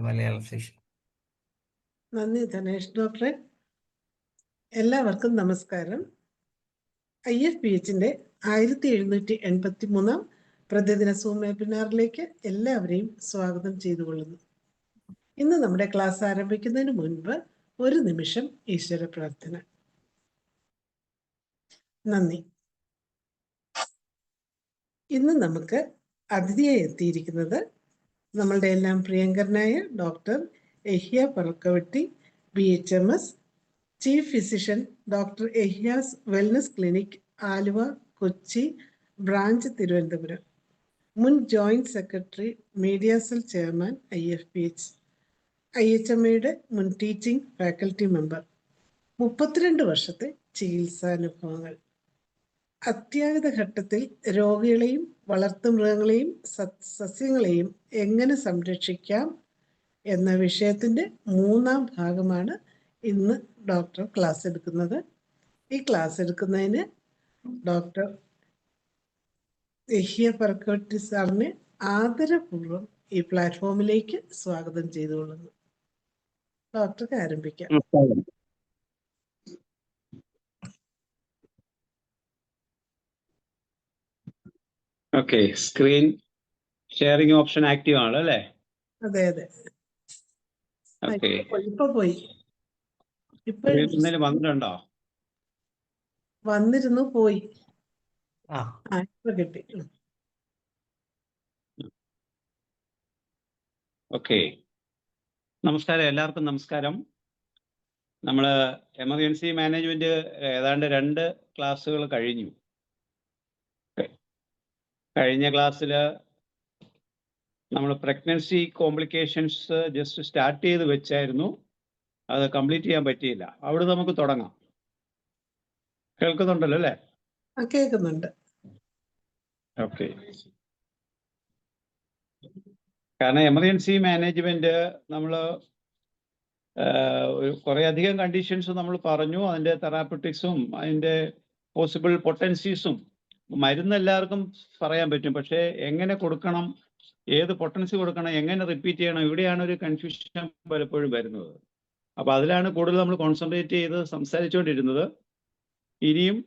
മലയാള session. നന്ദി ധനേഷ് ഡോക്ടറെ. എല്ലാവർക്കും നമസ്കാരം. IFPHന്റെ 1783 പ്രതിദിന സൂം വെബിനാറിലേക്ക് എല്ലാവരെയും സ്വാഗതം ചെയ്തുകൊള്ളുന്നു. ഇന്ന് നമ്മുടെ ക്ലാസ് ആരംഭിക്കുന്നതിന് മുൻപ് ഒരു നിമിഷം ഈശ്വര പ്രാർത്ഥന. നന്ദി. ഇന്ന് നമുക്ക് അതിഥിയായി എത്തിയിരിക്കുന്നത് നമ്മളുടെ എല്ലാം പ്രിയങ്കരനായ doctor Ehya Parakkavatti, BHMS, chief physician, doctor Ehya's wellness clinic, Aluva, Kochi branch, Thiruvananthapuram, മുൻ joint secretary, media cell chairman, IFPH, IHMAയുടെ മുൻ ടീച്ചിങ് ഫാക്കൽറ്റി മെമ്പർ, 32 വർഷത്തെ ചികിത്സാനുഭവങ്ങൾ. അത്യാഹിത ഘട്ടത്തിൽ രോഗികളെയും വളർത്തുമൃഗങ്ങളെയും സസ്യങ്ങളെയും എങ്ങനെ സംരക്ഷിക്കാം എന്ന വിഷയത്തിൻ്റെ 3ാം ഭാഗമാണ് ഇന്ന് ഡോക്ടർ ക്ലാസ് എടുക്കുന്നത്. ഈ ക്ലാസ് എടുക്കുന്നതിന് ഡോക്ടർ എഹ്യ പറക്കവട്ടി സാറിനെ ആദരപൂർവ്വം ഈ പ്ലാറ്റ്ഫോമിലേക്ക് സ്വാഗതം ചെയ്തുകൊള്ളുന്നു. ഡോക്ടർക്ക് ആരംഭിക്കാം. Okay, screen sharing option active ആണ് അല്ലേ? അതെ അതെ. ഓക്കെ, ഇപ്പൊ പോയി. എന്തെങ്കിലും വന്നിട്ടുണ്ടോ? വന്നിരുന്നു, പോയി. ആ ഇപ്പൊ കിട്ടി. ഓക്കെ, നമസ്കാരം, എല്ലാവർക്കും നമസ്കാരം. നമ്മൾ എമർജൻസി മാനേജ്മെന്റ് ഏതാണ്ട് 2 ക്ലാസ്സുകൾ കഴിഞ്ഞു. കഴിഞ്ഞ ക്ലാസ്സിൽ നമ്മൾ പ്രഗ്നൻസി കോംപ്ലിക്കേഷൻസ് ജസ്റ്റ് സ്റ്റാർട്ട് ചെയ്ത് വെച്ചായിരുന്നു, അത് കംപ്ലീറ്റ് ചെയ്യാൻ പറ്റിയില്ല. അവിടെ നമുക്ക് തുടങ്ങാം. കേൾക്കുന്നുണ്ടല്ലോ അല്ലേ? കേൾക്കുന്നുണ്ട്. ഓക്കെ, കാരണം എമർജൻസി മാനേജ്മെന്റ് നമ്മൾ കുറേ അധികം കണ്ടീഷൻസ് നമ്മൾ പറഞ്ഞു. അതിൻ്റെ തെറാപ്യൂട്ടിക്സും അതിൻ്റെ പോസിബിൾ പൊട്ടൻസീസും മരുന്ന് എല്ലാവർക്കും പറയാൻ പറ്റും, പക്ഷേ എങ്ങനെ കൊടുക്കണം, ഏത് പൊട്ടൻസി കൊടുക്കണം, എങ്ങനെ റിപ്പീറ്റ് ചെയ്യണം, ഇവിടെയാണ് ഒരു കൺഫ്യൂഷൻ പലപ്പോഴും വരുന്നത്. അപ്പോൾ അതിലാണ് കൂടുതൽ നമ്മൾ കോൺസെൻട്രേറ്റ് ചെയ്ത് സംസാരിച്ചുകൊണ്ടിരുന്നത്. ഇനിയും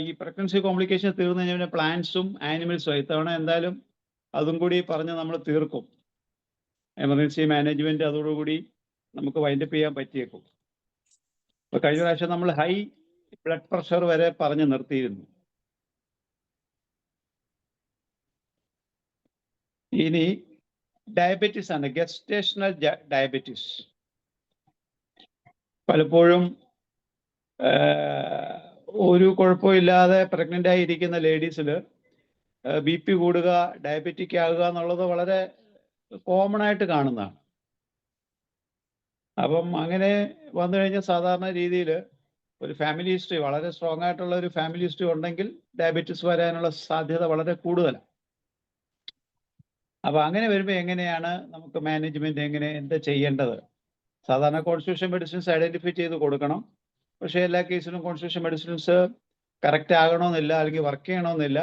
ഈ പ്രഗ്നൻസി കോംപ്ലിക്കേഷൻ തീർന്നു കഴിഞ്ഞാൽ പ്ലാന്റ്സും ആനിമൽസും ഇത്തവണ എന്തായാലും അതും കൂടി പറഞ്ഞ് നമ്മൾ തീർക്കും. എമർജൻസി മാനേജ്മെന്റ് അതോടുകൂടി നമുക്ക് വൈൻഡപ്പ് ചെയ്യാൻ പറ്റിയേക്കും. അപ്പോൾ കഴിഞ്ഞ പ്രാവശ്യം നമ്മൾ ഹൈ ബ്ലഡ് പ്രഷർ വരെ പറഞ്ഞ് നിർത്തിയിരുന്നു. ഇനി ഡയബറ്റീസ് ആണ്, ഗെസ്റ്റേഷണൽ ഡയബറ്റീസ്. പലപ്പോഴും ഒരു കുഴപ്പമില്ലാതെ പ്രഗ്നൻ്റ് ആയിരിക്കുന്ന ലേഡീസിൽ BP കൂടുക, ഡയബറ്റിക് ആകുക എന്നുള്ളത് വളരെ കോമൺ ആയിട്ട് കാണുന്നതാണ്. അപ്പം അങ്ങനെ വന്നു കഴിഞ്ഞാൽ സാധാരണ രീതിയിൽ ഒരു ഫാമിലി ഹിസ്റ്ററി, വളരെ സ്ട്രോങ് ആയിട്ടുള്ള ഒരു ഫാമിലി ഹിസ്റ്ററി ഉണ്ടെങ്കിൽ ഡയബറ്റീസ് വരാനുള്ള സാധ്യത വളരെ കൂടുതലാണ്. അപ്പോൾ അങ്ങനെ വരുമ്പോൾ എങ്ങനെയാണ് നമുക്ക് മാനേജ്മെന്റ് എന്താ ചെയ്യേണ്ടത്? സാധാരണ കോൺസ്റ്റിറ്റ്യൂഷൻ മെഡിസിൻസ് ഐഡന്റിഫൈ ചെയ്ത് കൊടുക്കണം. പക്ഷേ എല്ലാ കേസിലും കോൺസ്റ്റിറ്റ്യൂഷൻ മെഡിസിൻസ് കറക്റ്റ് ആകണമെന്നില്ല, അല്ലെങ്കിൽ വർക്ക് ചെയ്യണമെന്നില്ല.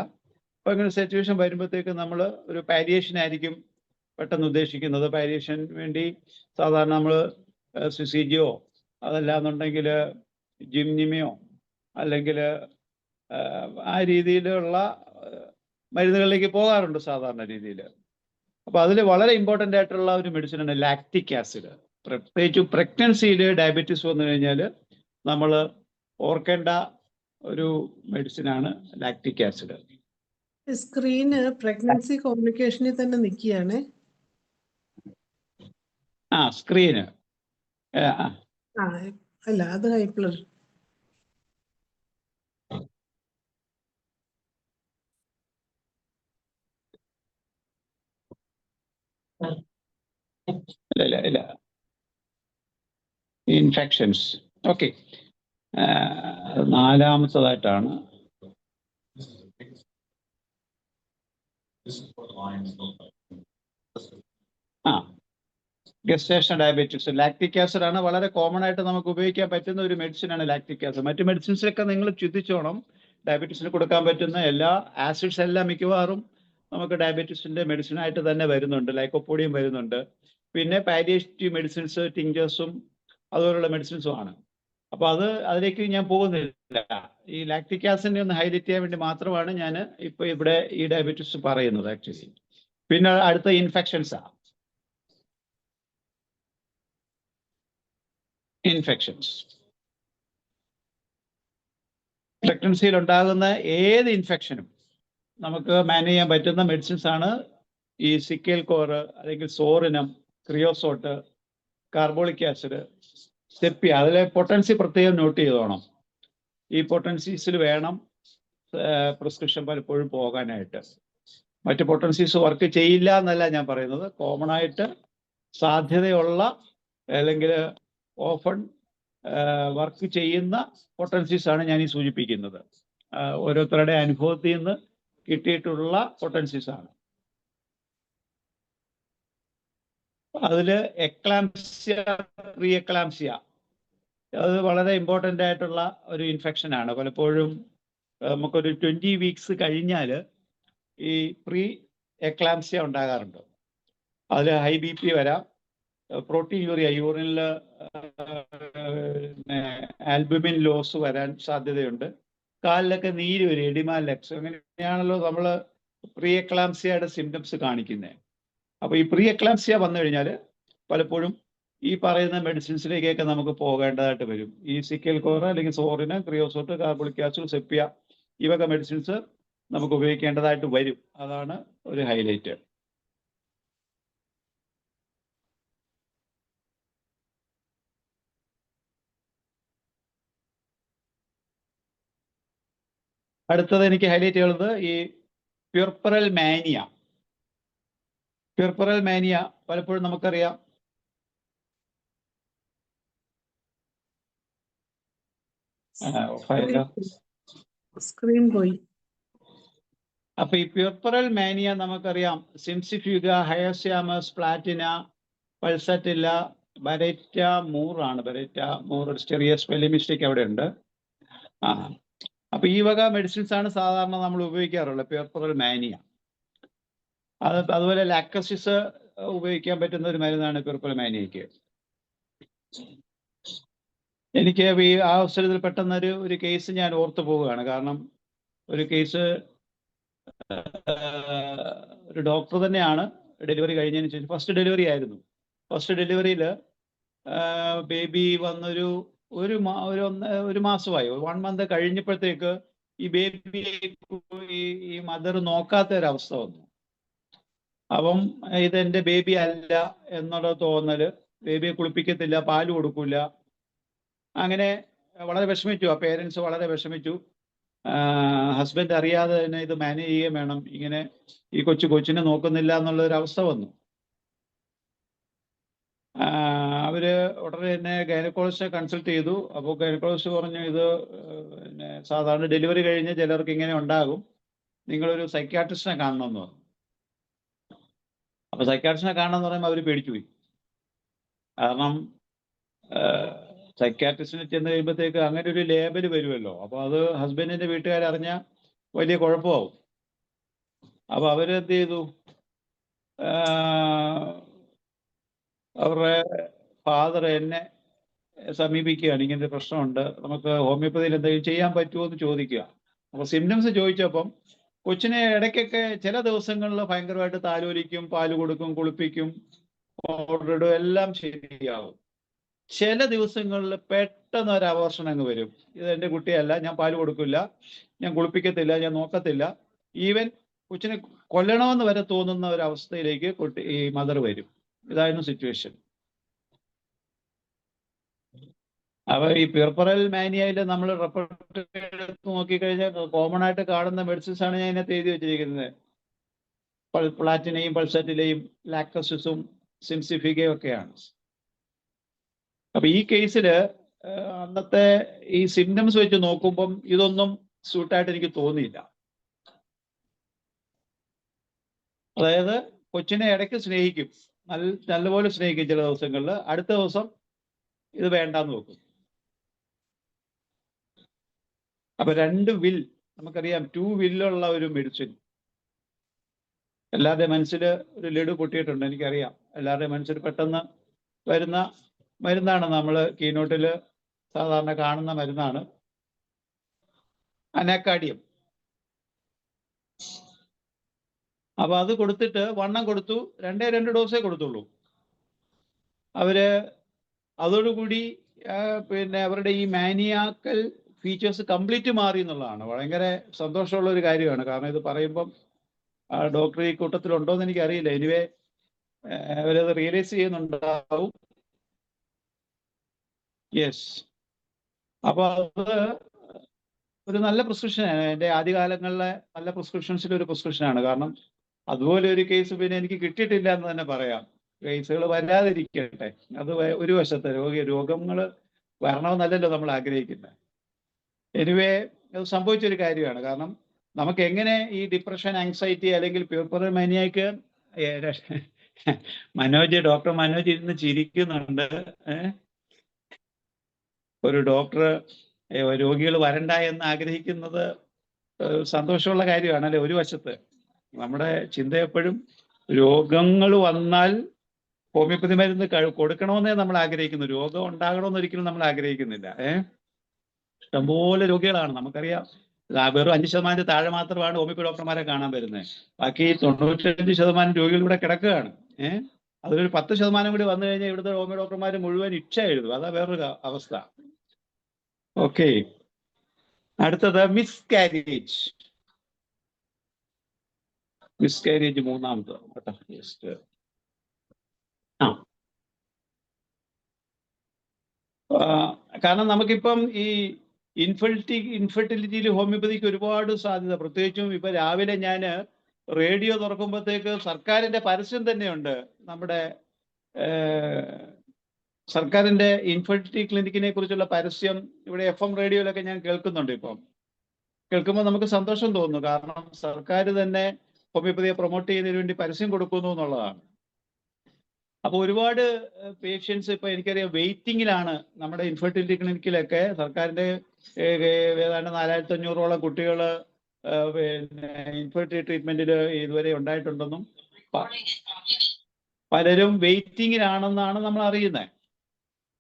അപ്പോൾ ഇങ്ങനെ സിറ്റുവേഷൻ വരുമ്പോഴത്തേക്ക് നമ്മൾ ഒരു പാലിയേഷൻ ആയിരിക്കും പെട്ടെന്ന് ഉദ്ദേശിക്കുന്നത്. പാലിയേഷൻ വേണ്ടി സാധാരണ നമ്മൾ സിസിജിയോ അതല്ലാന്നുണ്ടെങ്കിൽ ജിംനിമയോ അല്ലെങ്കിൽ ആ രീതിയിലുള്ള മരുന്നുകളിലേക്ക് പോകാറുണ്ട് സാധാരണ രീതിയിൽ. അപ്പോൾ അതിൽ വളരെ ഇമ്പോർട്ടൻ്റ് ആയിട്ടുള്ള ഒരു മെഡിസിനാണ് ലാക്റ്റിക് ആസിഡ്. പ്രത്യേകിച്ച് പ്രഗ്നൻസിയിൽ ഡയബറ്റീസ് വന്നു കഴിഞ്ഞാൽ നമ്മൾ ഓർക്കേണ്ട ഒരു മെഡിസിനാണ് ലാക്റ്റിക് ആസിഡ്. സ്ക്രീന് പ്രഗ്നൻസി കോംപ്ലിക്കേഷനിൽ തന്നെ നിൽക്കുകയാണ്. സ്ക്രീന് അല്ല, അത് ഹൈപ്ലർ. ഇല്ല, ഇൻഫെക്ഷൻസ്. ഓക്കെ, 4ാമത്തതായിട്ടാണ്. Gestational diabetes. ലാക്റ്റിക് ആസിഡ് ആണ് വളരെ കോമൺ ആയിട്ട് നമുക്ക് ഉപയോഗിക്കാൻ പറ്റുന്ന ഒരു മെഡിസിനാണ് ലാക്റ്റിക് ആസിഡ്. മറ്റു മെഡിസിൻസിലൊക്കെ നിങ്ങൾ ചിന്തിച്ചോണം, ഡയബറ്റീസിന് കൊടുക്കാൻ പറ്റുന്ന എല്ലാ ആസിഡ്സ് എല്ലാം മിക്കവാറും നമുക്ക് ഡയബറ്റീസിന്റെ മെഡിസിനായിട്ട് തന്നെ വരുന്നുണ്ട്. ലൈക്കോപോഡിയം വരുന്നുണ്ട്, പിന്നെ പാലിയേറ്റീവ് മെഡിസിൻസ്, ടിഞ്ചേഴ്സും അതുപോലുള്ള മെഡിസിൻസും ആണ്. അപ്പോൾ അതിലേക്ക് ഞാൻ പോകുന്നില്ല. ഈ ലാക്റ്റിക് ആസിഡിനെ ഒന്ന് ഹൈലൈറ്റ് ചെയ്യാൻ വേണ്ടി മാത്രമാണ് ഞാൻ ഇപ്പോൾ ഇവിടെ ഈ ഡയബറ്റീസ് പറയുന്നത് ആക്ച്വലി. പിന്നെ അടുത്ത ഇൻഫെക്ഷൻസാണ്. ഇൻഫെക്ഷൻസ് പ്രഗ്നൻസിയിൽ ഉണ്ടാകുന്ന ഏത് ഇൻഫെക്ഷനും നമുക്ക് മാനേജ് ചെയ്യാൻ പറ്റുന്ന മെഡിസിൻസ് ആണ് ഈ സിക്കൽ കോർ, അല്ലെങ്കിൽ സോറിനം, ക്രിയോസോട്ട്, കാർബോളിക് ആസിഡ്, സെപ്പിയ. അതിലെ പൊട്ടൻസി പ്രത്യേകം നോട്ട് ചെയ്തോണം. ഈ പൊട്ടൻസീസിൽ വേണം പ്രിസ്ക്രിപ്ഷൻ പലപ്പോഴും പോകാനായിട്ട്. മറ്റ് പൊട്ടൻസീസ് വർക്ക് ചെയ്യില്ല എന്നല്ല ഞാൻ പറയുന്നത്. കോമൺ ആയിട്ട് സാധ്യതയുള്ള അല്ലെങ്കിൽ ഓഫൺ വർക്ക് ചെയ്യുന്ന പൊട്ടൻസീസ് ആണ് ഞാൻ ഈ സൂചിപ്പിക്കുന്നത്. ഓരോരുത്തരുടെ അനുഭവത്തിൽ നിന്ന് കിട്ടിയിട്ടുള്ള പൊട്ടൻസീസ് ആണ്. അതിൽ എക്ലാംസിയ, പ്രീ എക്ലാംസിയ, അത് വളരെ ഇമ്പോർട്ടൻ്റ് ആയിട്ടുള്ള ഒരു ഇൻഫെക്ഷൻ ആണ്. പലപ്പോഴും നമുക്കൊരു 20 വീക്സ് കഴിഞ്ഞാൽ ഈ പ്രീ എക്ലാംസിയ ഉണ്ടാകാറുണ്ട്. അതിൽ ഹൈ BP വരാം, പ്രോട്ടീൻ യൂറിനിൽ ആൽബുമിൻ ലോസ് വരാൻ സാധ്യതയുണ്ട്, കാലിലൊക്കെ നീര് വരും, എഡിമ ലെക്സ്. അങ്ങനെയാണല്ലോ നമ്മൾ പ്രീ എക്ലാംസിയയുടെ സിംറ്റംസ് കാണിക്കുന്നത്. അപ്പോൾ ഈ പ്രീ എക്ലാംസിയ വന്നു കഴിഞ്ഞാൽ പലപ്പോഴും ഈ പറയുന്ന മെഡിസിൻസിലേക്കൊക്കെ നമുക്ക് പോകേണ്ടതായിട്ട് വരും. ഈ സിക്കൽ കോർ അല്ലെങ്കിൽ സോറിന്, ക്രിയോസോട്ട്, കാർബോളിക് ആസിഡ്, സെപ്പിയ, ഈ വക മെഡിസിൻസ് നമുക്ക് ഉപയോഗിക്കേണ്ടതായിട്ട് വരും. അതാണ് ഒരു ഹൈലൈറ്റ്. അടുത്തത് എനിക്ക് ഹൈലൈറ്റ് ചെയ്യുന്നത് ഈ പ്യൂർപ്പറൽ മാനിയ. പ്യൂർപ്പറൽ മാനിയ പലപ്പോഴും നമുക്കറിയാം സ്ക്രീൻ പോയി. അപ്പൊ ഈ പ്യൂർപ്പറൽ മാനിയ നമുക്കറിയാം സിംസിഫ്യൂഗ, ഹയോസ്യാമസ്, പ്ലാറ്റിന, പൾസറ്റില്ല, ബരേറ്റ മൂർ ആണ്. ബരേറ്റ മൂർ, ചെറിയ സ്പെല്ലിംഗ് മിസ്റ്റേക്ക് അവിടെ ഉണ്ട്. അപ്പൊ ഈ വക മെഡിസിൻസ് ആണ് സാധാരണ നമ്മൾ ഉപയോഗിക്കാറുള്ളത് പ്യൂർപ്പറൽ മാനിയ. അതുപോലെ ലാക്ടോസിസ് ഉപയോഗിക്കാൻ പറ്റുന്ന ഒരു മരുന്നാണ് പ്യൂർപ്പറൽ മാനിയയ്ക്ക്. എനിക്ക് ഈ ആ അവസരത്തിൽ പെട്ടെന്നൊരു കേസ് ഞാൻ ഓർത്തു പോവുകയാണ്. കാരണം ഒരു കേസ് ഒരു ഡോക്ടർ തന്നെയാണ് ഡെലിവറി കഴിഞ്ഞതിന് ശേഷം, ഫസ്റ്റ് ഡെലിവറി ആയിരുന്നു. ഫസ്റ്റ് ഡെലിവറിയിൽ ബേബി വന്നൊരു ഒരു മാസമായി, 1 മന്ത് കഴിഞ്ഞപ്പോഴത്തേക്ക് ഈ ബേബി ഈ മദർ നോക്കാത്ത ഒരവസ്ഥ വന്നു. അപ്പം ഇതെൻ്റെ ബേബി അല്ല എന്നുള്ള തോന്നല്, ബേബിയെ കുളിപ്പിക്കത്തില്ല, പാല് കൊടുക്കില്ല. അങ്ങനെ വളരെ വിഷമിച്ചു. ആ പേരൻസ് വളരെ വിഷമിച്ചു. ഹസ്ബൻഡ് അറിയാതെ തന്നെ ഇത് മാനേജ് ചെയ്യുകയും വേണം. ഇങ്ങനെ ഈ കൊച്ചിനെ നോക്കുന്നില്ല എന്നുള്ളൊരവസ്ഥ വന്നു. അവര് ഉടനെ തന്നെ ഗൈനക്കോളജിസ്റ്റിനെ കൺസൾട്ട് ചെയ്തു. അപ്പോൾ ഗൈനക്കോളജിസ്റ്റ് പറഞ്ഞു, ഇത് പിന്നെ സാധാരണ ഡെലിവറി കഴിഞ്ഞ് ചിലർക്ക് ഇങ്ങനെ ഉണ്ടാകും, നിങ്ങളൊരു സൈക്യാട്രിസ്റ്റിനെ കാണണമെന്ന് പറഞ്ഞു. അപ്പോൾ സൈക്യാട്രിസ്റ്റിനെ കാണണമെന്ന് പറയുമ്പോൾ അവർ പേടിച്ചുപോയി. കാരണം സൈക്യാട്രിസ്റ്റിന് ചെന്ന് കഴിയുമ്പോഴത്തേക്ക് അങ്ങനെ ഒരു ലേബൽ വരുമല്ലോ. അപ്പോൾ അത് ഹസ്ബൻഡിൻ്റെ വീട്ടുകാരറിഞ്ഞാൽ വലിയ കുഴപ്പമാവും. അപ്പോൾ അവരെന്ത് ചെയ്തു, അവരുടെ ഫാദർ എന്നെ സമീപിക്കുകയാണ്, ഇങ്ങനത്തെ പ്രശ്നമുണ്ട്, നമുക്ക് ഹോമിയോപ്പതിയിൽ എന്തെങ്കിലും ചെയ്യാൻ പറ്റുമോ എന്ന് ചോദിക്കുക. അപ്പോൾ സിംറ്റംസ് ചോദിച്ചപ്പം കൊച്ചിനെ ഇടയ്ക്കൊക്കെ ചില ദിവസങ്ങളിൽ ഭയങ്കരമായിട്ട് താലോലിക്കും, പാല് കൊടുക്കും, കുളിപ്പിക്കും, പൗഡർ ഇടും, എല്ലാം ശരിയാവും. ചില ദിവസങ്ങളിൽ പെട്ടെന്ന് ഒരു അവർഷണം അങ്ങ് വരും. ഇത് എൻ്റെ കുട്ടിയല്ല, ഞാൻ പാല് കൊടുക്കില്ല, ഞാൻ കുളിപ്പിക്കത്തില്ല, ഞാൻ നോക്കത്തില്ല, ഈവൻ കൊച്ചിനെ കൊല്ലണമെന്ന് വരെ തോന്നുന്ന ഒരവസ്ഥയിലേക്ക് ഈ മദർ വരും. ഇതായിരുന്നു സിറ്റുവേഷൻ. അപ്പോൾ ഈ പ്യൂർപ്പറൽ മാനിയയിൽ നമ്മൾ റെപ്പർട്ടറി എടുത്ത് നോക്കിക്കഴിഞ്ഞാൽ കോമൺ ആയിട്ട് കാണുന്ന മെഡിസിൻസ് ആണ് ഞാൻ ഇതിനകത്ത് എഴുതി വെച്ചിരിക്കുന്നത്. പ്ലാറ്റിനയും പൾസറ്റിലെയും ലാക്ടോസിസും സിംസിഫിക്കയും ഒക്കെയാണ്. അപ്പൊ ഈ കേസിൽ അന്നത്തെ ഈ സിംറ്റംസ് വെച്ച് നോക്കുമ്പം ഇതൊന്നും സ്യൂട്ടായിട്ട് എനിക്ക് തോന്നിയില്ല. അതായത് കൊച്ചിനെ ഇടയ്ക്ക് സ്നേഹിക്കും, നല്ലപോലെ സ്നേഹിക്കും ചില ദിവസങ്ങളിൽ, അടുത്ത ദിവസം ഇത് വേണ്ടാന്ന് വെക്കും. അപ്പൊ 2 വിൽ, നമുക്കറിയാം 2 വില്ലുള്ള ഒരു മെഡിസിൻ. എല്ലാവരുടെ മനസ്സിൽ ഒരു ലഡു പൊട്ടിയിട്ടുണ്ട്, എനിക്കറിയാം. എല്ലാവരുടെയും മനസ്സിൽ പെട്ടെന്ന് വരുന്ന മരുന്നാണ്. നമ്മൾ കീനോട്ടിൽ സാധാരണ കാണുന്ന മരുന്നാണ് അനാക്കാഡിയം. അപ്പൊ അത് കൊടുത്തിട്ട് വണ്ണം കൊടുത്തു, 2 ഡോസേ കൊടുത്തുള്ളൂ. അവര് അതോടുകൂടി പിന്നെ അവരുടെ ഈ മാനിയാക്കൽ ഫീച്ചേഴ്സ് കംപ്ലീറ്റ് മാറി എന്നുള്ളതാണ്. ഭയങ്കര സന്തോഷമുള്ള ഒരു കാര്യമാണ്. കാരണം ഇത് പറയുമ്പം ഡോക്ടർ ഈ കൂട്ടത്തിലുണ്ടോയെന്ന് എനിക്കറിയില്ല. എനിവേ അവരത് റിയലൈസ് ചെയ്യുന്നുണ്ടാവും. യെസ്. അപ്പോൾ അത് ഒരു നല്ല പ്രിസ്ക്രിപ്ഷനാണ്. എൻ്റെ ആദ്യകാലങ്ങളിലെ നല്ല പ്രിസ്ക്രിപ്ഷൻസിൽ ഒരു പ്രിസ്ക്രിപ്ഷനാണ്. കാരണം അതുപോലെ ഒരു കേസ് പിന്നെ എനിക്ക് കിട്ടിയിട്ടില്ല എന്ന് തന്നെ പറയാം. കേസുകൾ വരാതിരിക്കട്ടെ. അത് ഒരു വശത്തെ രോഗങ്ങൾ വരണമെന്നല്ലല്ലോ നമ്മൾ ആഗ്രഹിക്കുന്നത്. എനിവേ അത് സംഭവിച്ചൊരു കാര്യമാണ്. കാരണം നമുക്ക് എങ്ങനെ ഈ ഡിപ്രഷൻ, ആങ്സൈറ്റി അല്ലെങ്കിൽ പേപ്പർ മാനിയക്ക് ഡോക്ടർ മനോജ് ഇരുന്ന് ചിരിക്കുന്നുണ്ട്. ഒരു ഡോക്ടർ രോഗികൾ വരണ്ട എന്ന് ആഗ്രഹിക്കുന്നത് സന്തോഷമുള്ള കാര്യമാണ് അല്ലെ? ഒരു വശത്ത് നമ്മുടെ ചിന്ത എപ്പോഴും രോഗങ്ങൾ വന്നാൽ ഹോമിയോപ്പതി മരുന്ന് കൊടുക്കണമെന്നേ നമ്മൾ ആഗ്രഹിക്കുന്നു. രോഗം ഉണ്ടാകണമെന്ന് ഒരിക്കലും നമ്മൾ ആഗ്രഹിക്കുന്നില്ല. ഇഷ്ടംപോലെ രോഗികളാണ്. നമുക്കറിയാം വെറും 5% താഴെ മാത്രമാണ് ഹോമിയോപ്പതി ഡോക്ടർമാരെ കാണാൻ വരുന്നത്. ബാക്കി 95% രോഗികൾ ഇവിടെ കിടക്കുകയാണ്. അതിലൊരു 10% കൂടി വന്നു കഴിഞ്ഞാൽ ഇവിടുത്തെ ഹോമിയോ ഡോക്ടർമാർ മുഴുവൻ ഇച്ഛ എഴുതും. അതാ വേറൊരു അവസ്ഥ. ഓക്കെ, അടുത്തത് മിസ്കാരേജ്. മിസ്കാരേജ് മൂന്നാമത് കേട്ടോ. കാരണം നമുക്കിപ്പം ഈ ഇൻഫെർട്ടിലിറ്റിയിൽ ഹോമിയോപ്പതിക്ക് ഒരുപാട് സാധ്യത. പ്രത്യേകിച്ചും ഇപ്പൊ രാവിലെ ഞാൻ റേഡിയോ തുറക്കുമ്പോഴത്തേക്ക് സർക്കാരിന്റെ പരസ്യം തന്നെയുണ്ട്. നമ്മുടെ സർക്കാരിന്റെ ഇൻഫെർട്ടിലിറ്റി ക്ലിനിക്കിനെ കുറിച്ചുള്ള പരസ്യം ഇവിടെ FM റേഡിയോയിലൊക്കെ ഞാൻ കേൾക്കുന്നുണ്ട്. ഇപ്പം കേൾക്കുമ്പോൾ നമുക്ക് സന്തോഷം തോന്നുന്നു. കാരണം സർക്കാർ തന്നെ ഹോമിയോപ്പതിയെ പ്രൊമോട്ട് ചെയ്യുന്നതിന് വേണ്ടി പരസ്യം കൊടുക്കുന്നു എന്നുള്ളതാണ്. അപ്പോൾ ഒരുപാട് പേഷ്യൻസ് ഇപ്പൊ എനിക്കറിയാം വെയിറ്റിങ്ങിലാണ്. നമ്മുടെ ഇൻഫെർട്ടിലിറ്റി ക്ലിനിക്കിലൊക്കെ സർക്കാരിന്റെ ഏതാണ്ട് 4500ഓളം കുട്ടികൾ പിന്നെ ഇൻഫെർട്ടിലിറ്റി ട്രീറ്റ്മെന്റിൽ ഇതുവരെ ഉണ്ടായിട്ടുണ്ടെന്നും പലരും വെയിറ്റിങ്ങിലാണെന്നാണ് നമ്മൾ അറിയുന്നത്.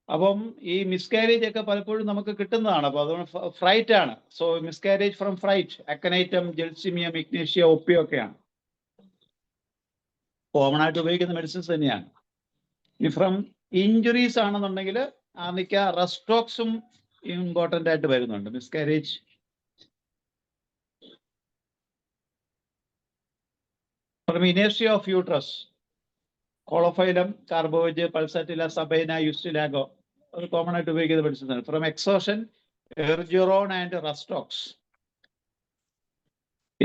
അപ്പം ഈ മിസ്കാരേജ് ഒക്കെ പലപ്പോഴും നമുക്ക് കിട്ടുന്നതാണ്. അപ്പൊ അതുകൊണ്ട് ഫ്രൈറ്റ് ആണ്. So miscarriage from fright, aconitum, gelsemium, ignatia, opium ഒക്കെയാണ് കോമൺ ആയിട്ട് ഉപയോഗിക്കുന്ന മെഡിസിൻസ് തന്നെയാണ്. ഫ്രം ഇഞ്ചുറീസ് ആണെന്നുണ്ടെങ്കിൽ മിക്ക റെസ്റ്റോക്സും ഇമ്പോർട്ടൻ്റ് ആയിട്ട് വരുന്നുണ്ട്. Miscarriage from inertia of uterus, caulophyllum, carbo veg, pulsatilla, sabina, ustilago അത് കോമൺ ആയിട്ട് ഉപയോഗിക്കുന്ന മെഡിസിൻസ് ആണ്. ഫ്രം എക്സോഷൻ, എർജുറോൺ ആൻഡ് റെസ്റ്റോക്സ്.